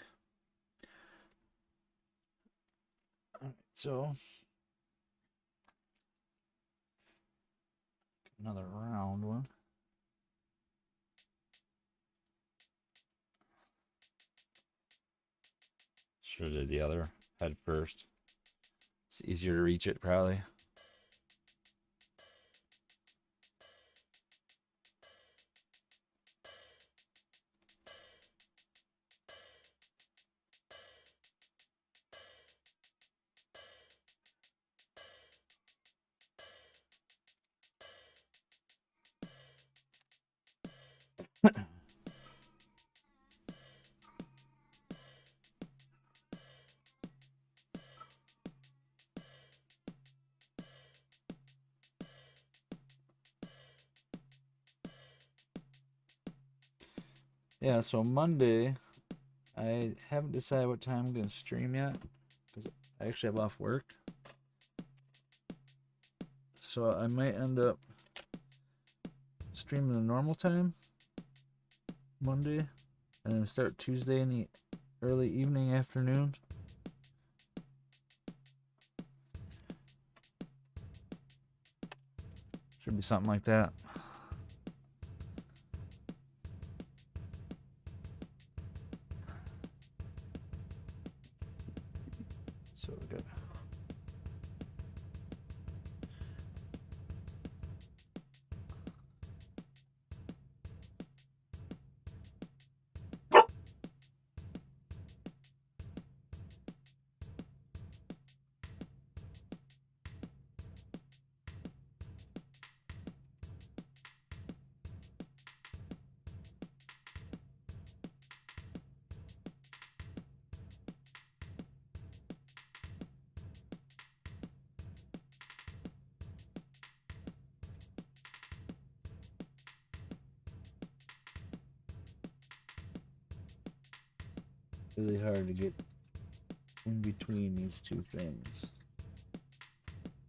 Alright, so another round one. Should have did the other head first. It's easier to reach it probably. Yeah, so Monday, I haven't decided what time I'm going to stream yet, because I actually have off work. So I might end up streaming the normal time, Monday, and then start Tuesday in the early evening, afternoon. Should be something like that. So we got really hard to get in between these two things,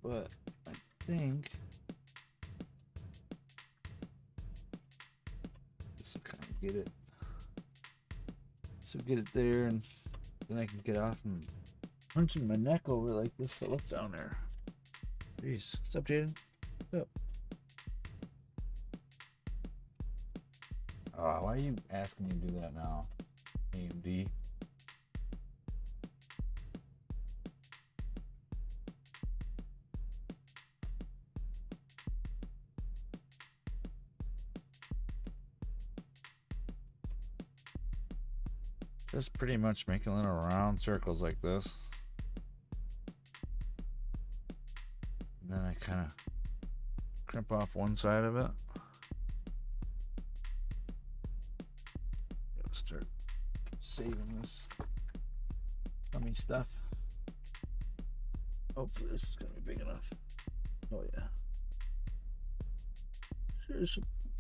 but I think get it. So get it there, and then I can get off and punching my neck over like this fella down there. Jeez, what's up, Jaden? What's up? Why are you asking me to do that now? AMD. Just pretty much making little round circles like this. And then I kind of crimp off one side of it. Start saving this tummy stuff. Hopefully this is going to be big enough. Oh yeah.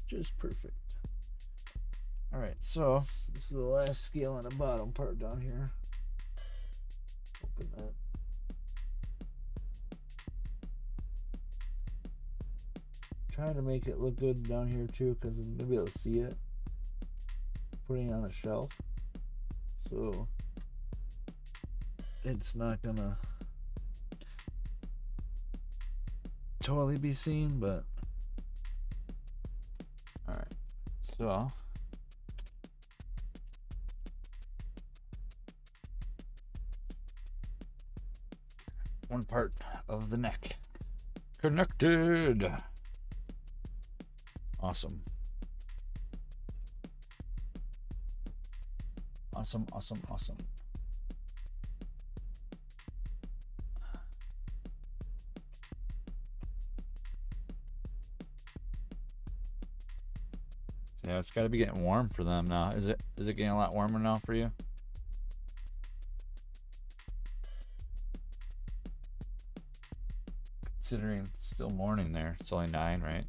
Just perfect. Alright, so this is the last scale on the bottom part down here. Open that. Trying to make it look good down here too, because I'm going to be able to see it. Putting it on a shelf, so it's not gonna totally be seen, but all right. So one part of the neck connected. Awesome. Awesome, awesome, awesome. Yeah, it's got to be getting warm for them now. Is it getting a lot warmer now for you? Considering it's still morning there. It's only 9, right?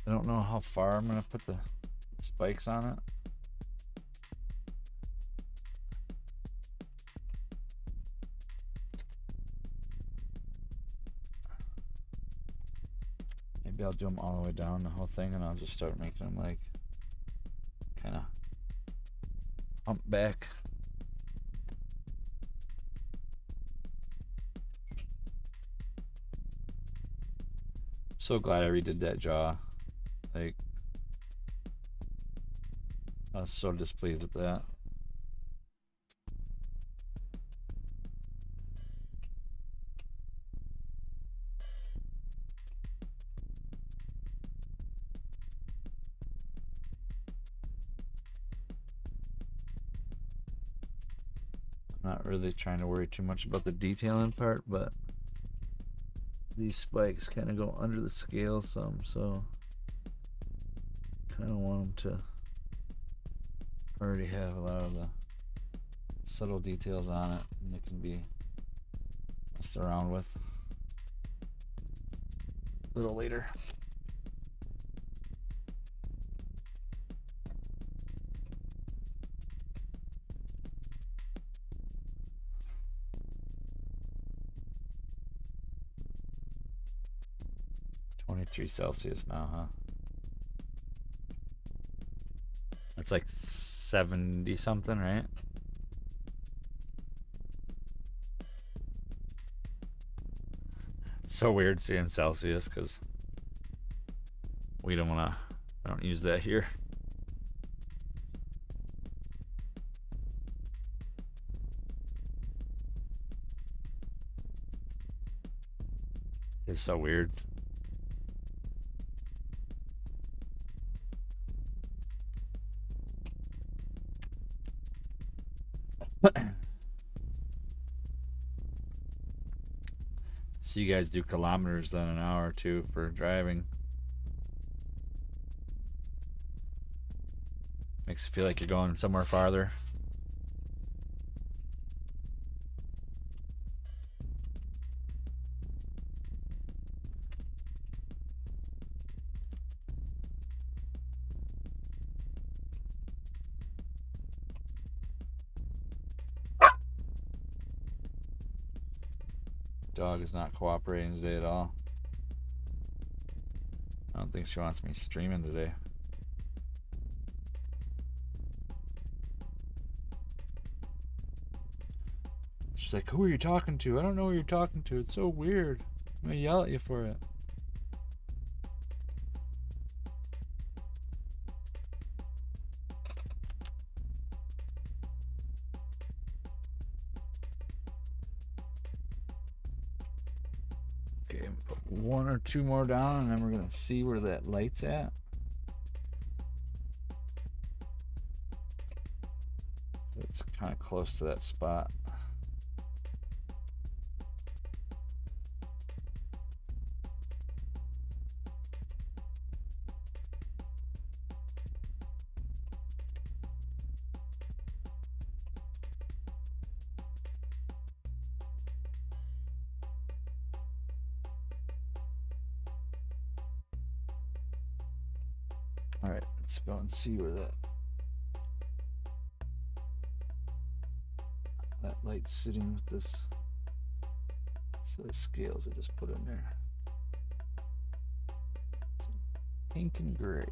I don't know how far I'm going to put the spikes on it. Maybe I'll do them all the way down the whole thing, and I'll just start making them like kind of hump back. So glad I redid that jaw. Like, I was so displeased with that. I'm not really trying to worry too much about the detailing part, but these spikes kind of go under the scale some, so kind of want them to already have a lot of the subtle details on it, and it can be messed around with a little later. Celsius now, huh? It's like 70 something, right? It's so weird seeing Celsius because we I don't use that here. It's so weird. So you guys do kilometers then an hour or two for driving. Makes it feel like you're going somewhere farther. Dog is not cooperating today at all. I don't think she wants me streaming today. She's like, who are you talking to? I don't know who you're talking to. It's so weird. I'm gonna yell at you for it. Okay, put one or two more down and then we're gonna see where that light's at. It's kind of close to that spot. All right, let's go and see where that light's sitting with this. So the scales I just put in there. Pink and gray.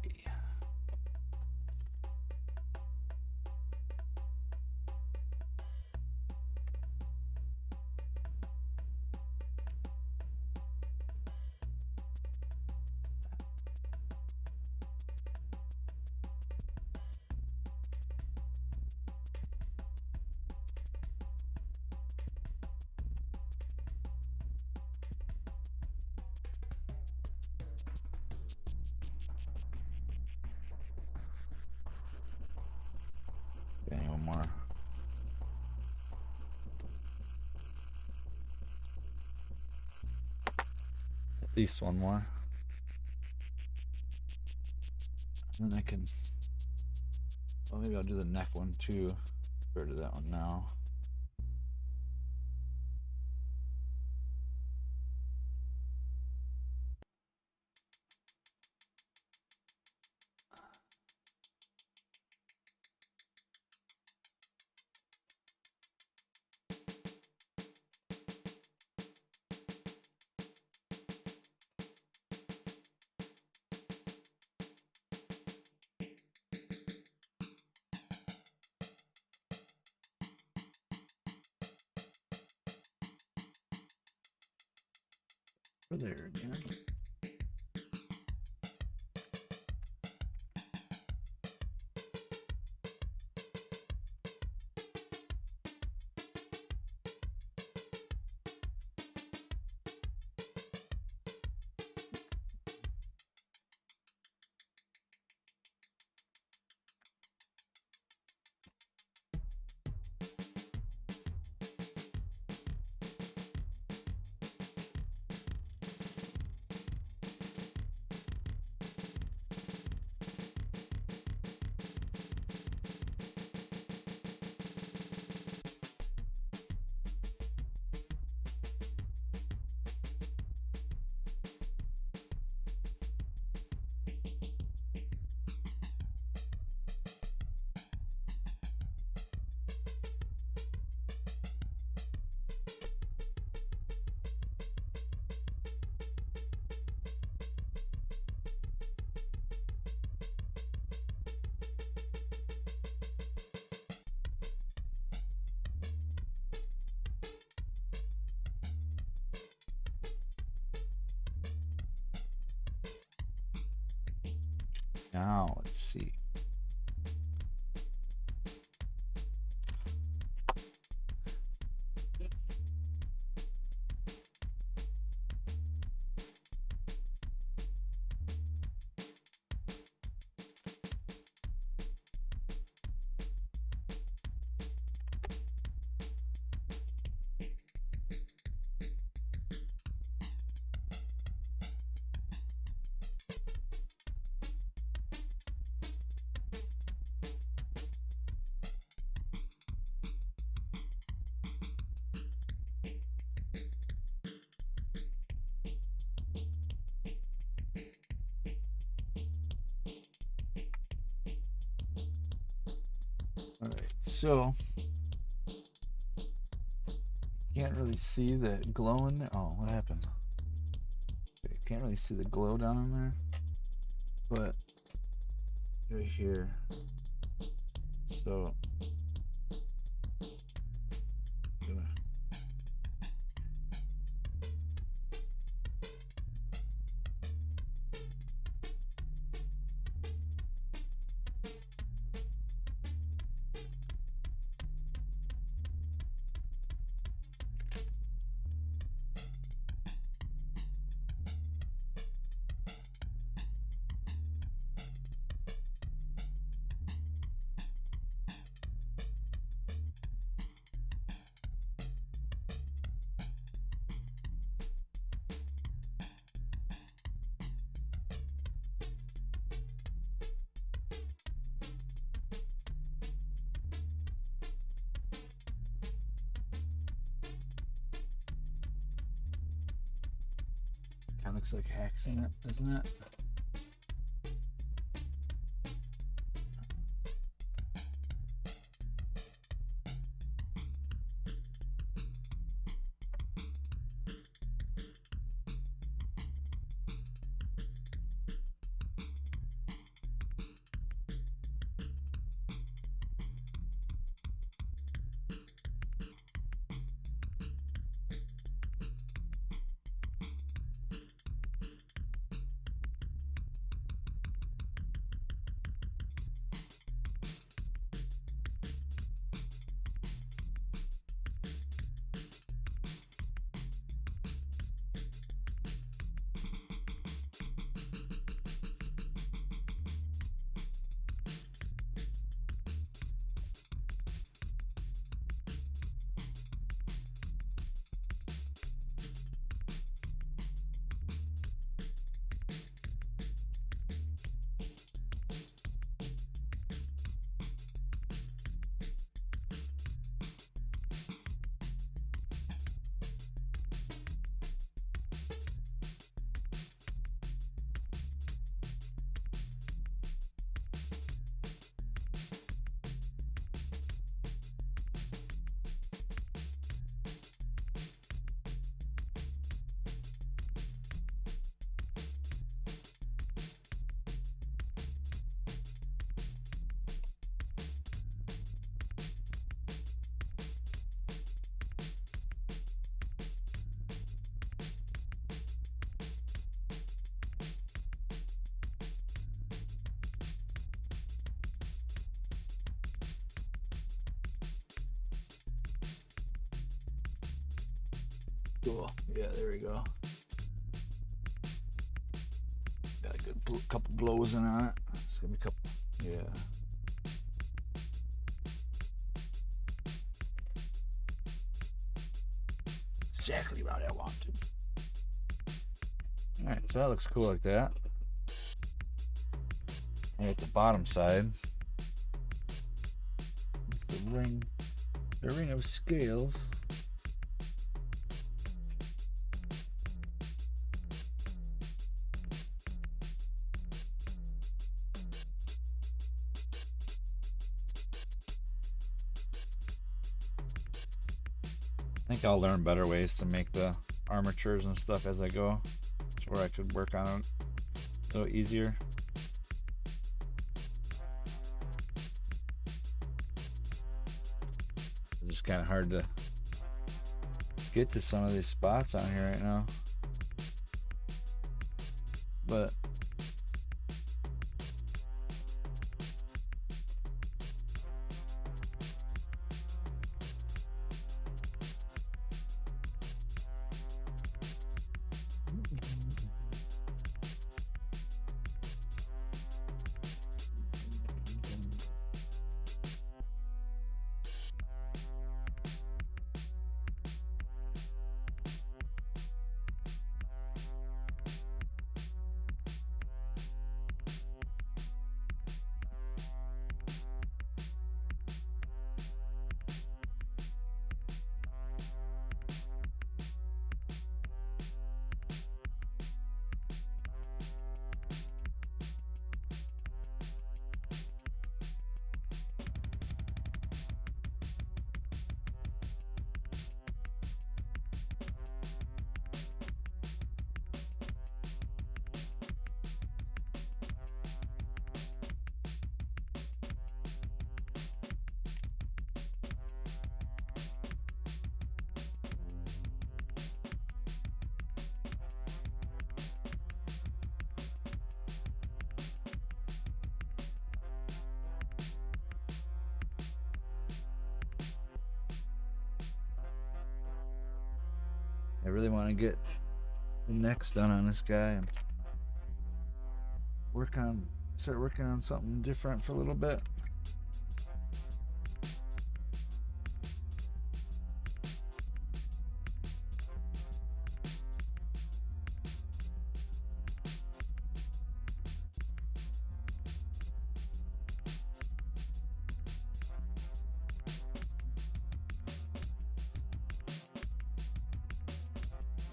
Okay, one more. At least one more. And then I can, well, maybe I'll do the neck one too. Go to that one now. There again. Now let's see. All right, so can't really see the glow in there. Oh, what happened? Okay, can't really see the glow down in there, but right here. So kind of looks like hacks in it, doesn't it? Cool. Yeah, there we go. Got a good couple blows in on it. It's gonna be a couple. Yeah. Exactly what I wanted. All right, so that looks cool like that. And at the bottom side, it's the ring of scales. I think I'll learn better ways to make the armatures and stuff as I go, so where I could work on it a little easier. It's just kind of hard to get to some of these spots on here right now, but really want to get the next done on this guy and start working on something different for a little bit.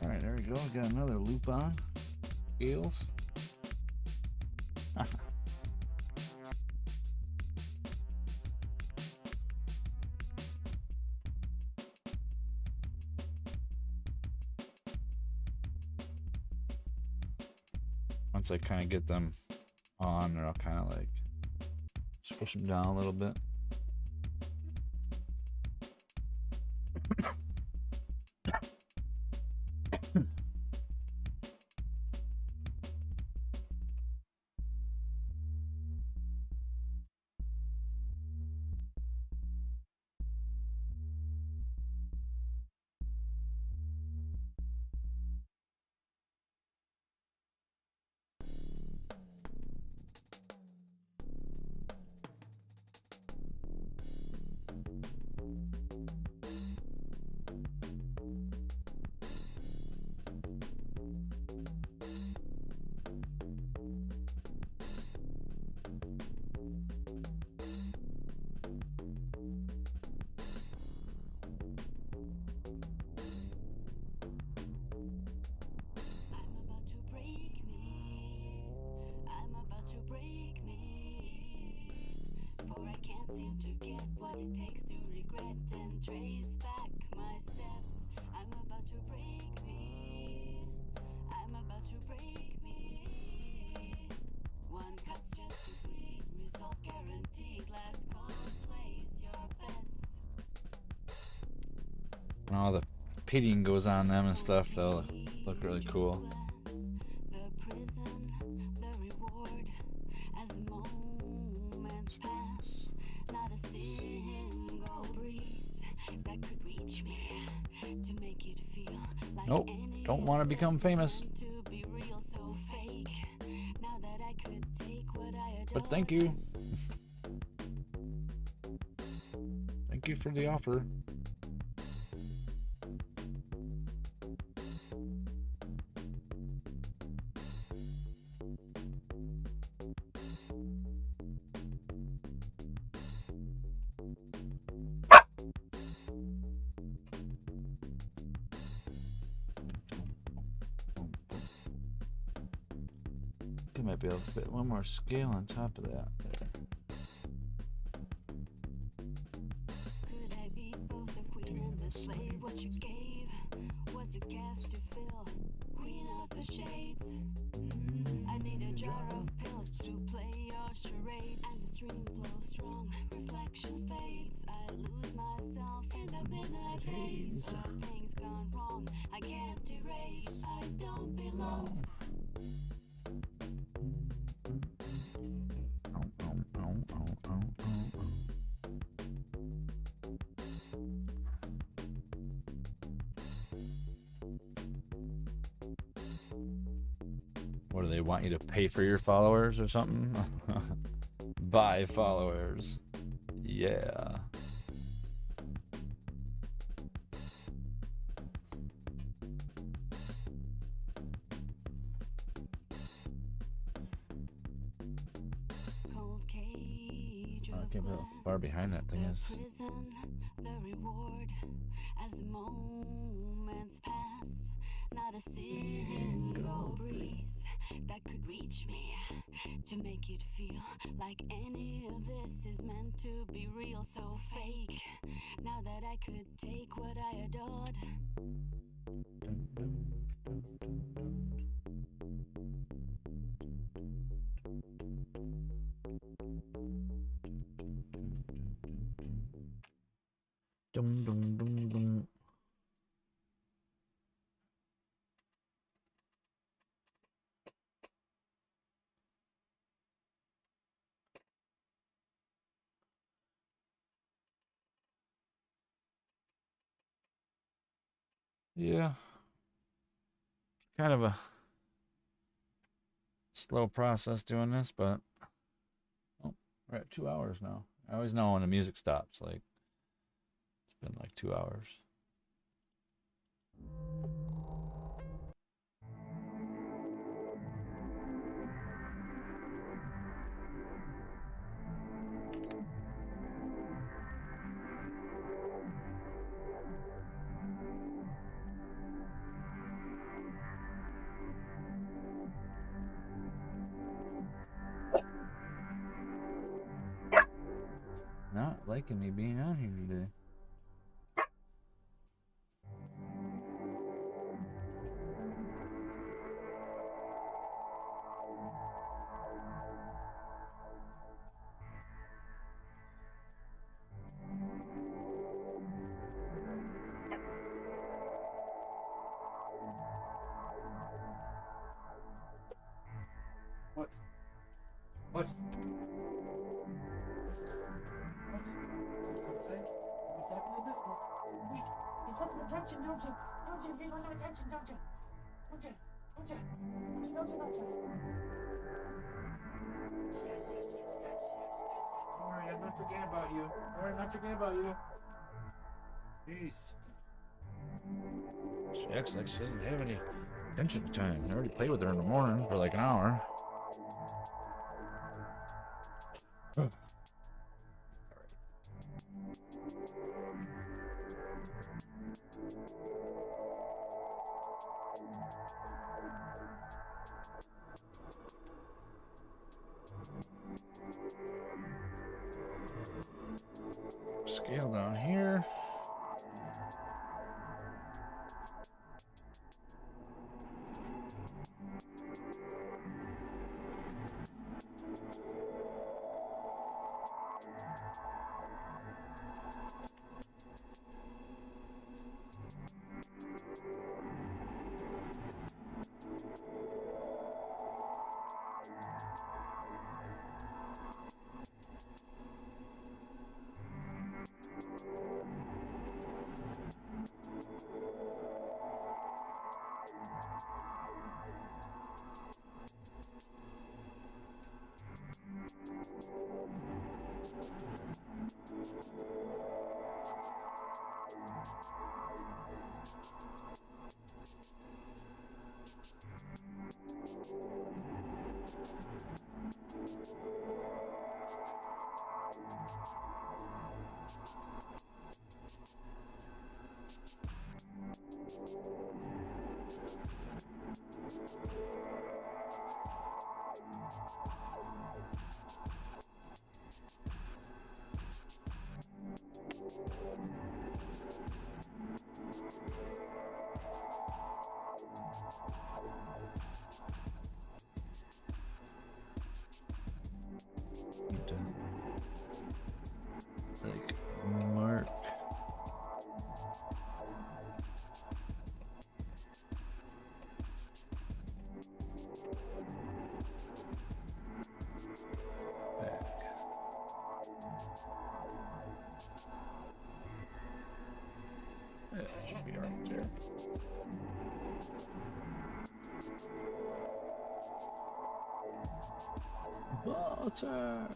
Alright, there we go. Got another loop on. Scales. Once I kind of get them on, or I'll kind of like just push them down a little bit. Seem to get what it takes to regret and trace back my steps. I'm about to break me. I'm about to break me. One cut's just to bleed. Result guaranteed. Last call. Place your bets. And all the pitting goes on them and stuff. They'll look really cool. The prison, the reward, as the moments pass. Not a single breeze that could reach me to make it feel like Nope, don't want to become famous. to be real, so fake. Now that I could take what I adore. But thank you. Thank you for the offer. I might be able to fit one more scale on top of that. Could I be both the queen and the slave? What you gave was a gas to fill. Queen of the shades. I need a jar of pills to play your charades. And the stream flows strong, reflection fades. I lose myself in the midnight haze. Something's gone wrong, I can't erase. I don't belong. What do they want you to pay for your followers or something? Buy followers. Yeah. Cold cage Oh, I of can't believe how far glass. behind that thing The is. prison, the reward, as the moments pass. Not a single breeze that could reach me to make it feel like any of this is meant to be real, so fake. Now that I could take what I adored. Dum, dum, dum, dum. Yeah, kind of a slow process doing this, but oh, we're at 2 hours now. I always know when the music stops. Like it's been like 2 hours. Not liking me being on here today. What? What? Don't worry, I'm not forgetting about you. Don't worry, I'm not forgetting about you. Jeez. She acts like she doesn't have any attention time. I already played with her in the morning for like an hour. Scale down here. Like mark. Back. Yeah, should be right there. Butter.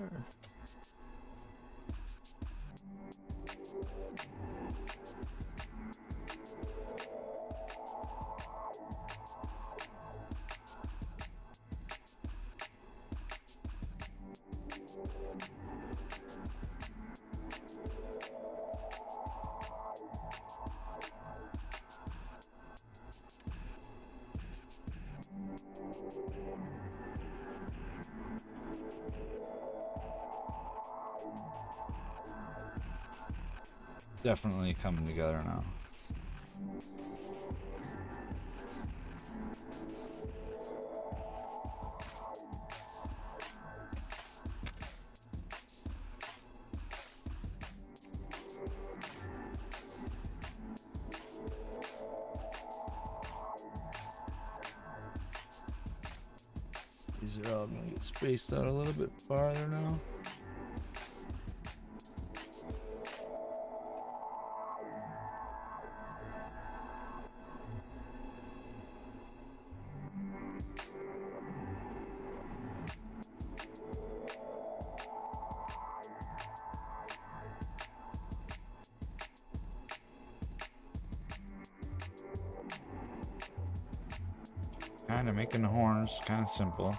Definitely coming together now. These are all gonna get spaced out a little bit farther now. Kind of making the horns kind of simple.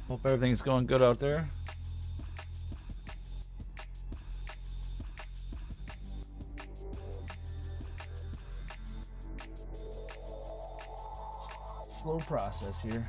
Hope everything's going good out there. Slow process here.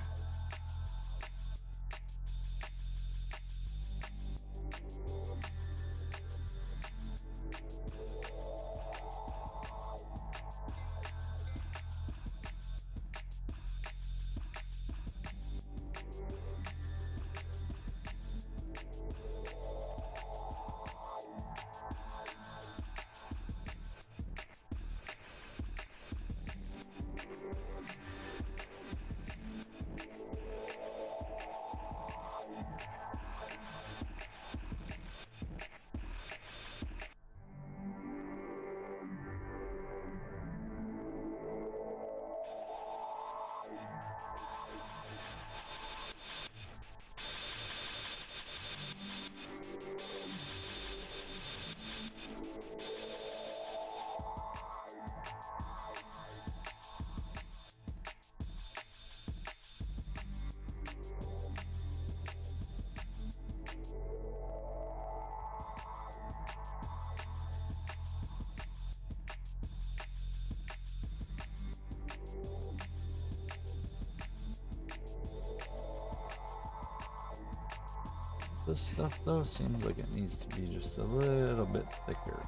This stuff though seems like it needs to be just a little bit thicker.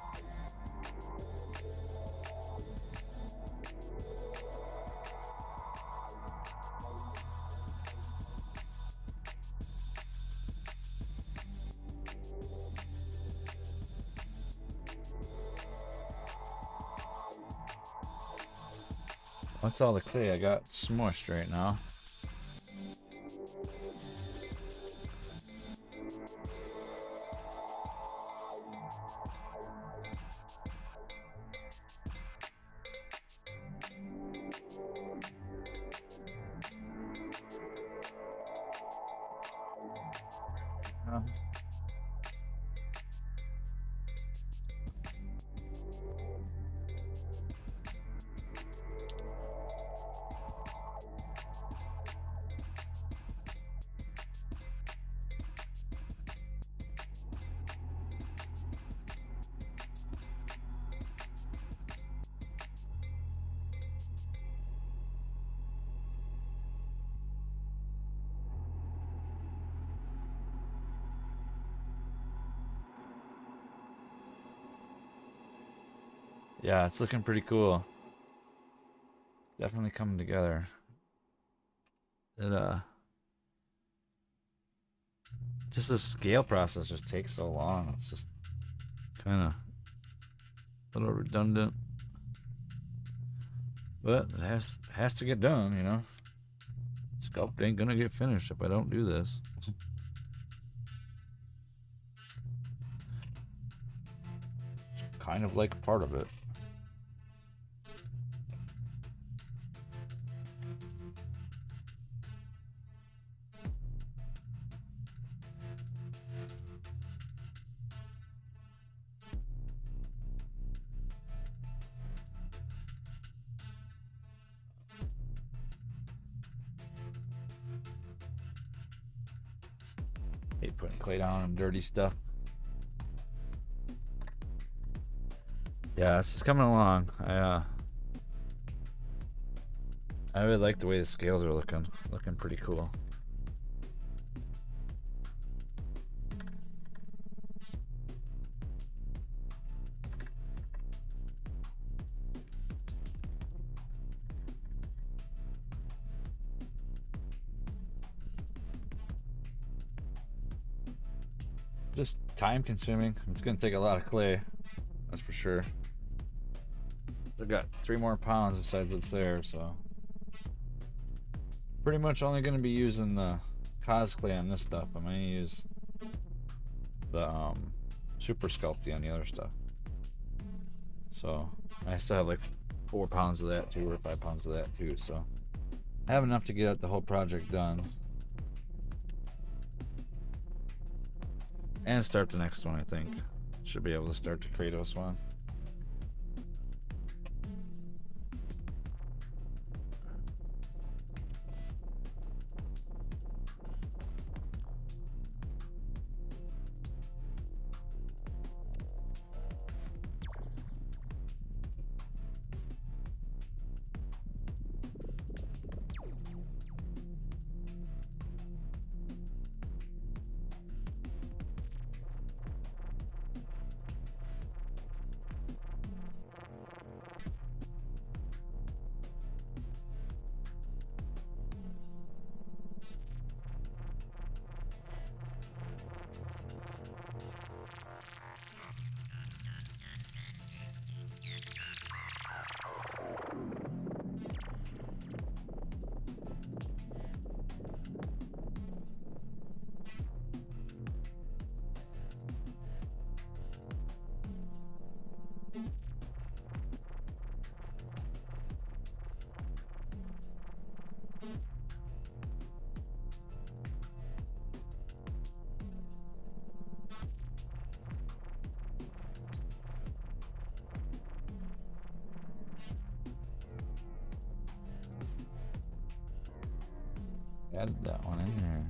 That's all the clay I got smushed right now. Yeah, it's looking pretty cool. Definitely coming together. It just the scale process just takes so long. It's just kind of a little redundant, but it has to get done, you know. Sculpt ain't gonna get finished if I don't do this. kind of like a part of it. Hate putting clay down on dirty stuff. Yeah, this is coming along. I really like the way the scales are looking pretty cool. Just time consuming. It's gonna take a lot of clay, that's for sure. I've got 3 more pounds besides what's there, so pretty much only gonna be using the cos clay on this stuff. I'm gonna use the super sculpty on the other stuff. So I still have like 4 pounds of that too, or 5 pounds of that too. So I have enough to get the whole project done and start the next one. I think should be able to start the Kratos one. Added that one in there.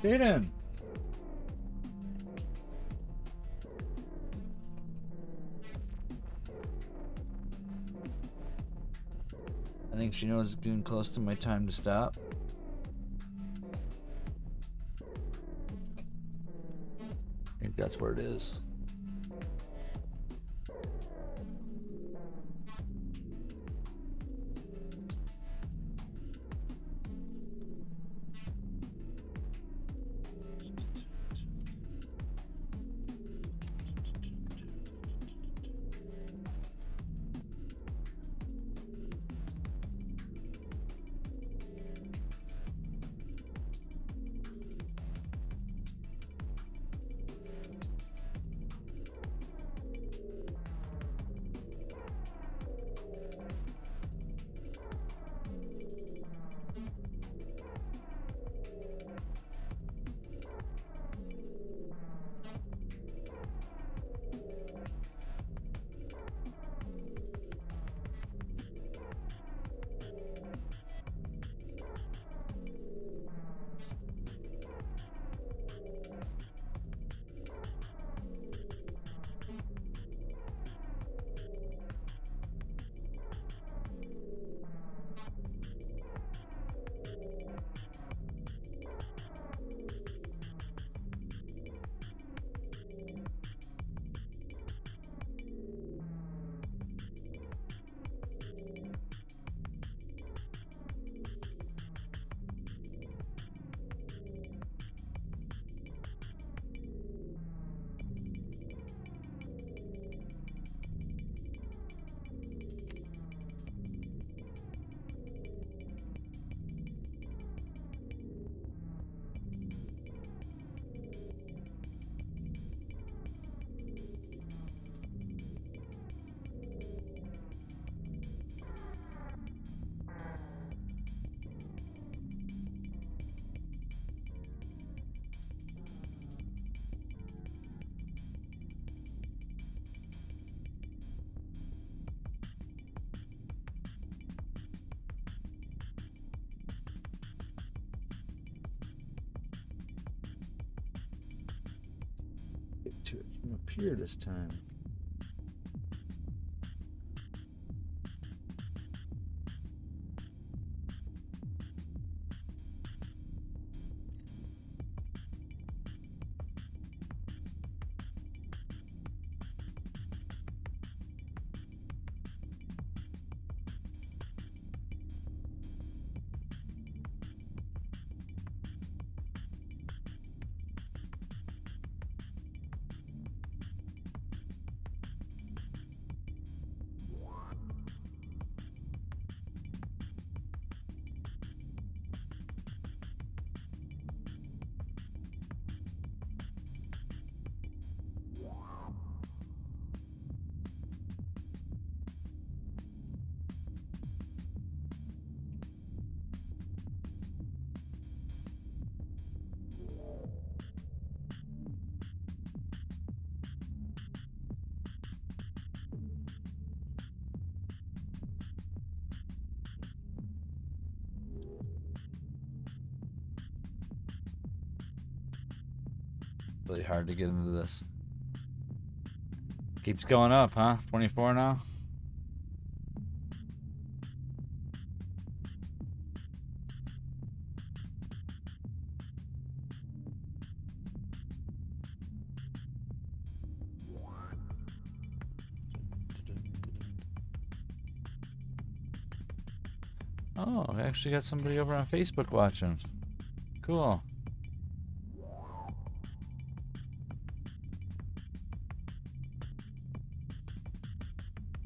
Jaden! I think she knows it's getting close to my time to stop. I think that's where it is. to it from up here this time. Really hard to get into this. Keeps going up, huh? 24 now? Oh, I actually got somebody over on Facebook watching. Cool.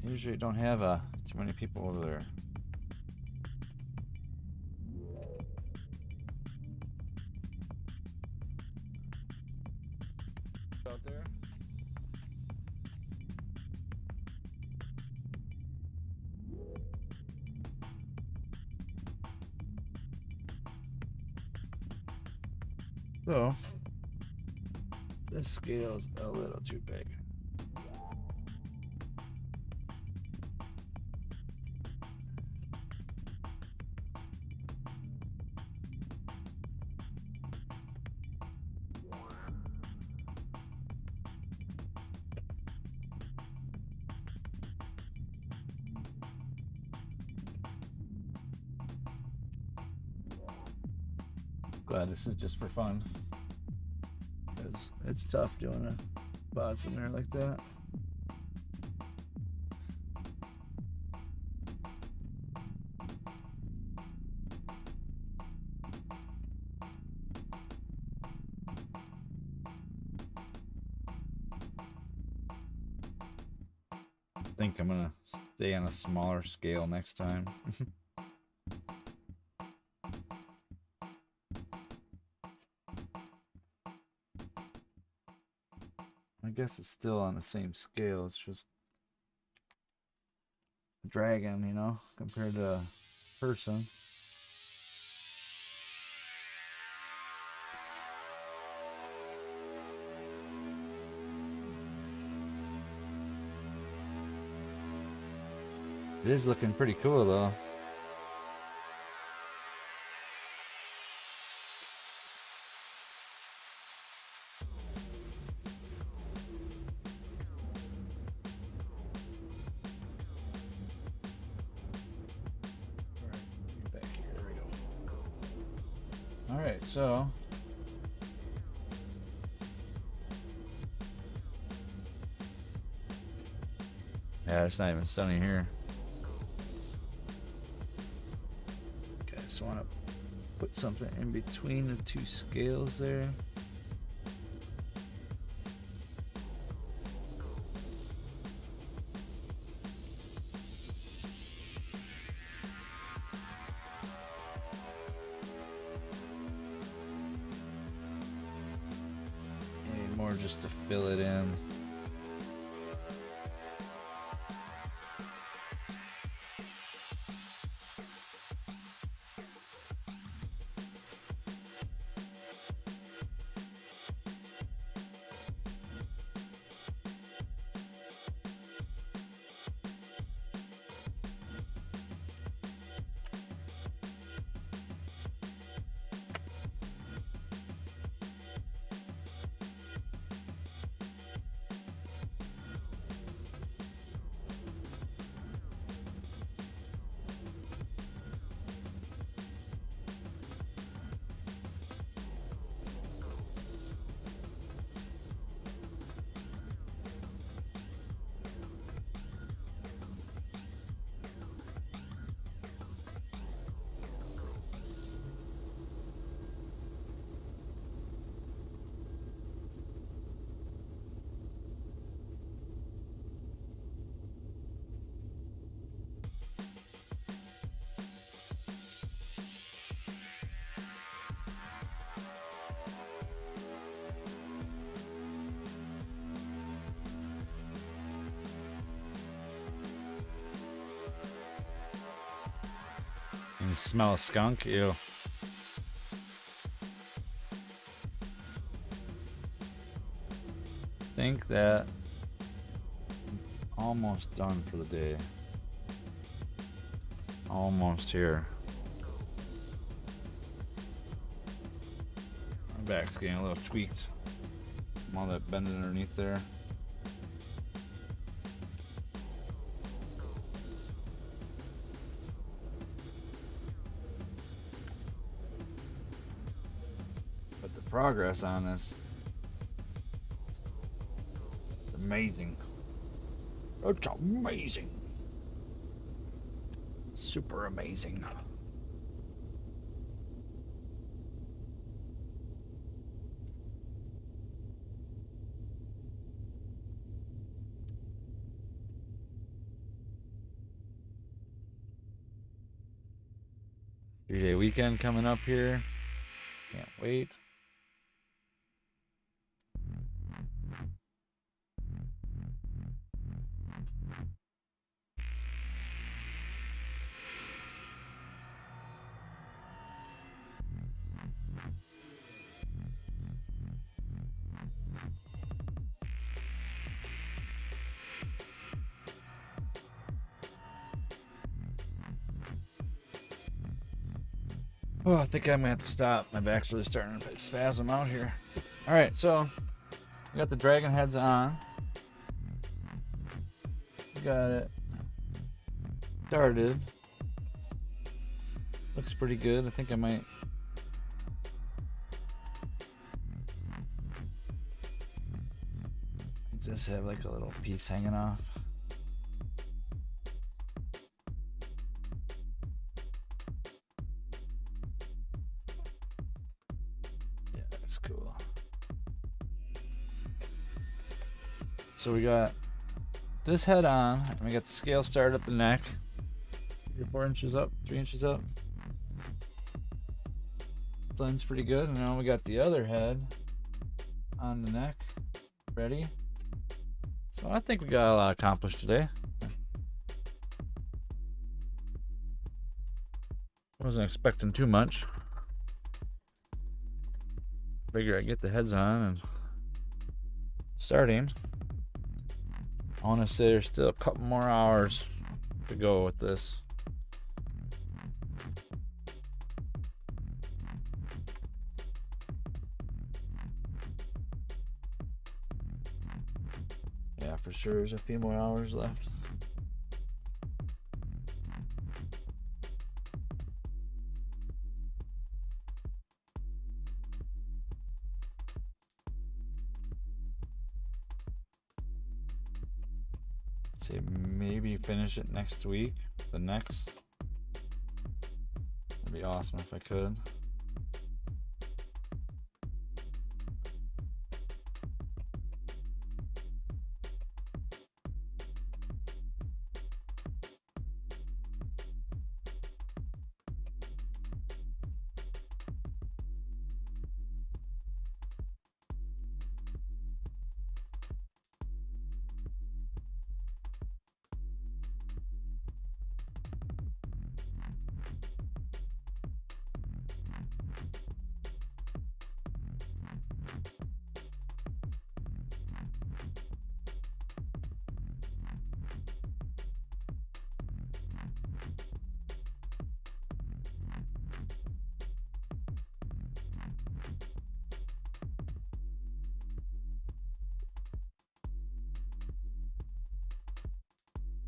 Usually don't have too many people over there. Out there. So this scale's a little too big. Glad this is just for fun, because it's tough doing spots in there like that. I think I'm gonna stay on a smaller scale next time. I guess it's still on the same scale. It's just a dragon, you know, compared to a person. It is looking pretty cool, though. Alright, so yeah, it's not even sunny here. Okay, I just want to put something in between the two scales there. More just to fill it in. And smell a skunk. Ew. Think that I'm almost done for the day. Almost here. My back's getting a little tweaked from all that bending underneath there. But the progress on this is amazing. It's amazing. Super amazing. Three-day weekend coming up here. Can't wait. Oh, I think I'm gonna have to stop. My back's really starting to spasm out here. All right, so we got the dragon heads on. We got it started. Looks pretty good. I think I might just have like a little piece hanging off. Yeah, that's cool. So we got this head on, and we got the scale started up the neck. 3 or 4 inches up, 3 inches up. Blends pretty good. And now we got the other head on the neck ready. So I think we got a lot accomplished today. Wasn't expecting too much. Figure I'd get the heads on and starting. I want to say there's still a couple more hours to go with this. Yeah, for sure there's a few more hours left. Say maybe finish it next week. The next. That'd be awesome if I could.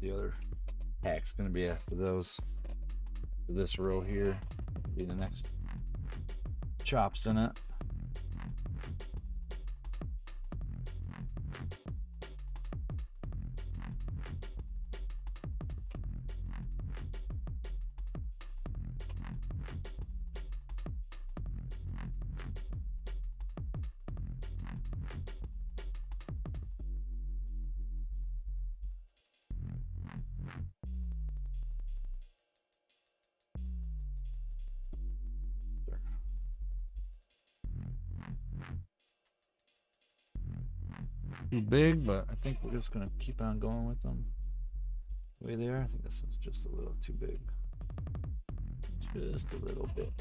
The other hack's gonna be after those. For this row here, be the next chops in it. Too big, but I think we're just gonna keep on going with them the way they are. I think this is just a little too big. Too Just a little bit.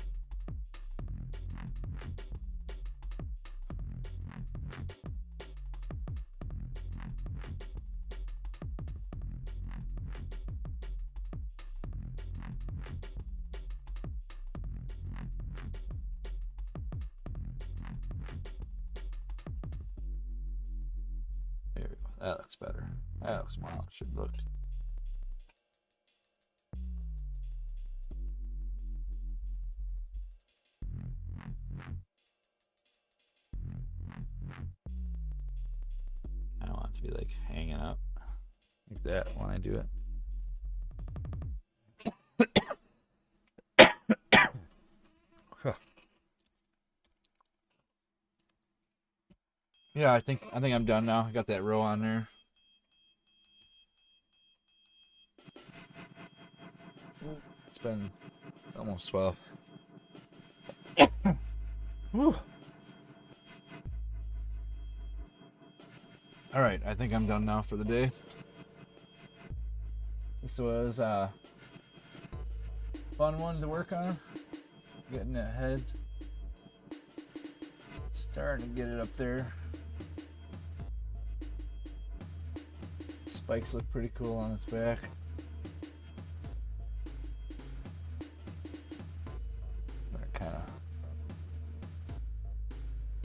There we go. That looks better. That looks more how it should look. I don't want it to be like hanging up like that when I do it. Yeah, I think I'm done now. I got that row on there. It's been almost 12. Whew. All right, I think I'm done now for the day. This was a fun one to work on. Getting that head. Starting to get it up there. Spikes look pretty cool on its back. Gonna kind of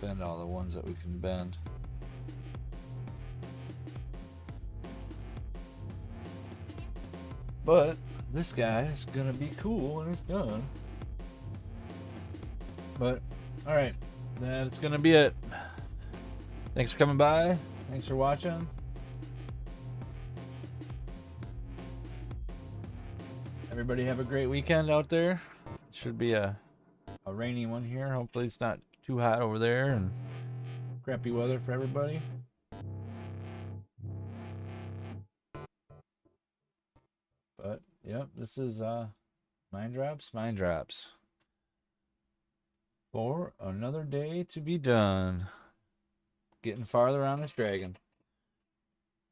bend all the ones that we can bend. But this guy is gonna be cool when it's done. But alright, that's gonna be it. Thanks for coming by. Thanks for watching. Everybody have a great weekend out there. It should be a rainy one here. Hopefully it's not too hot over there and crappy weather for everybody. But yep, this is Mind Drops. For another day to be done. Getting farther on this dragon.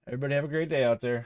Everybody have a great day out there.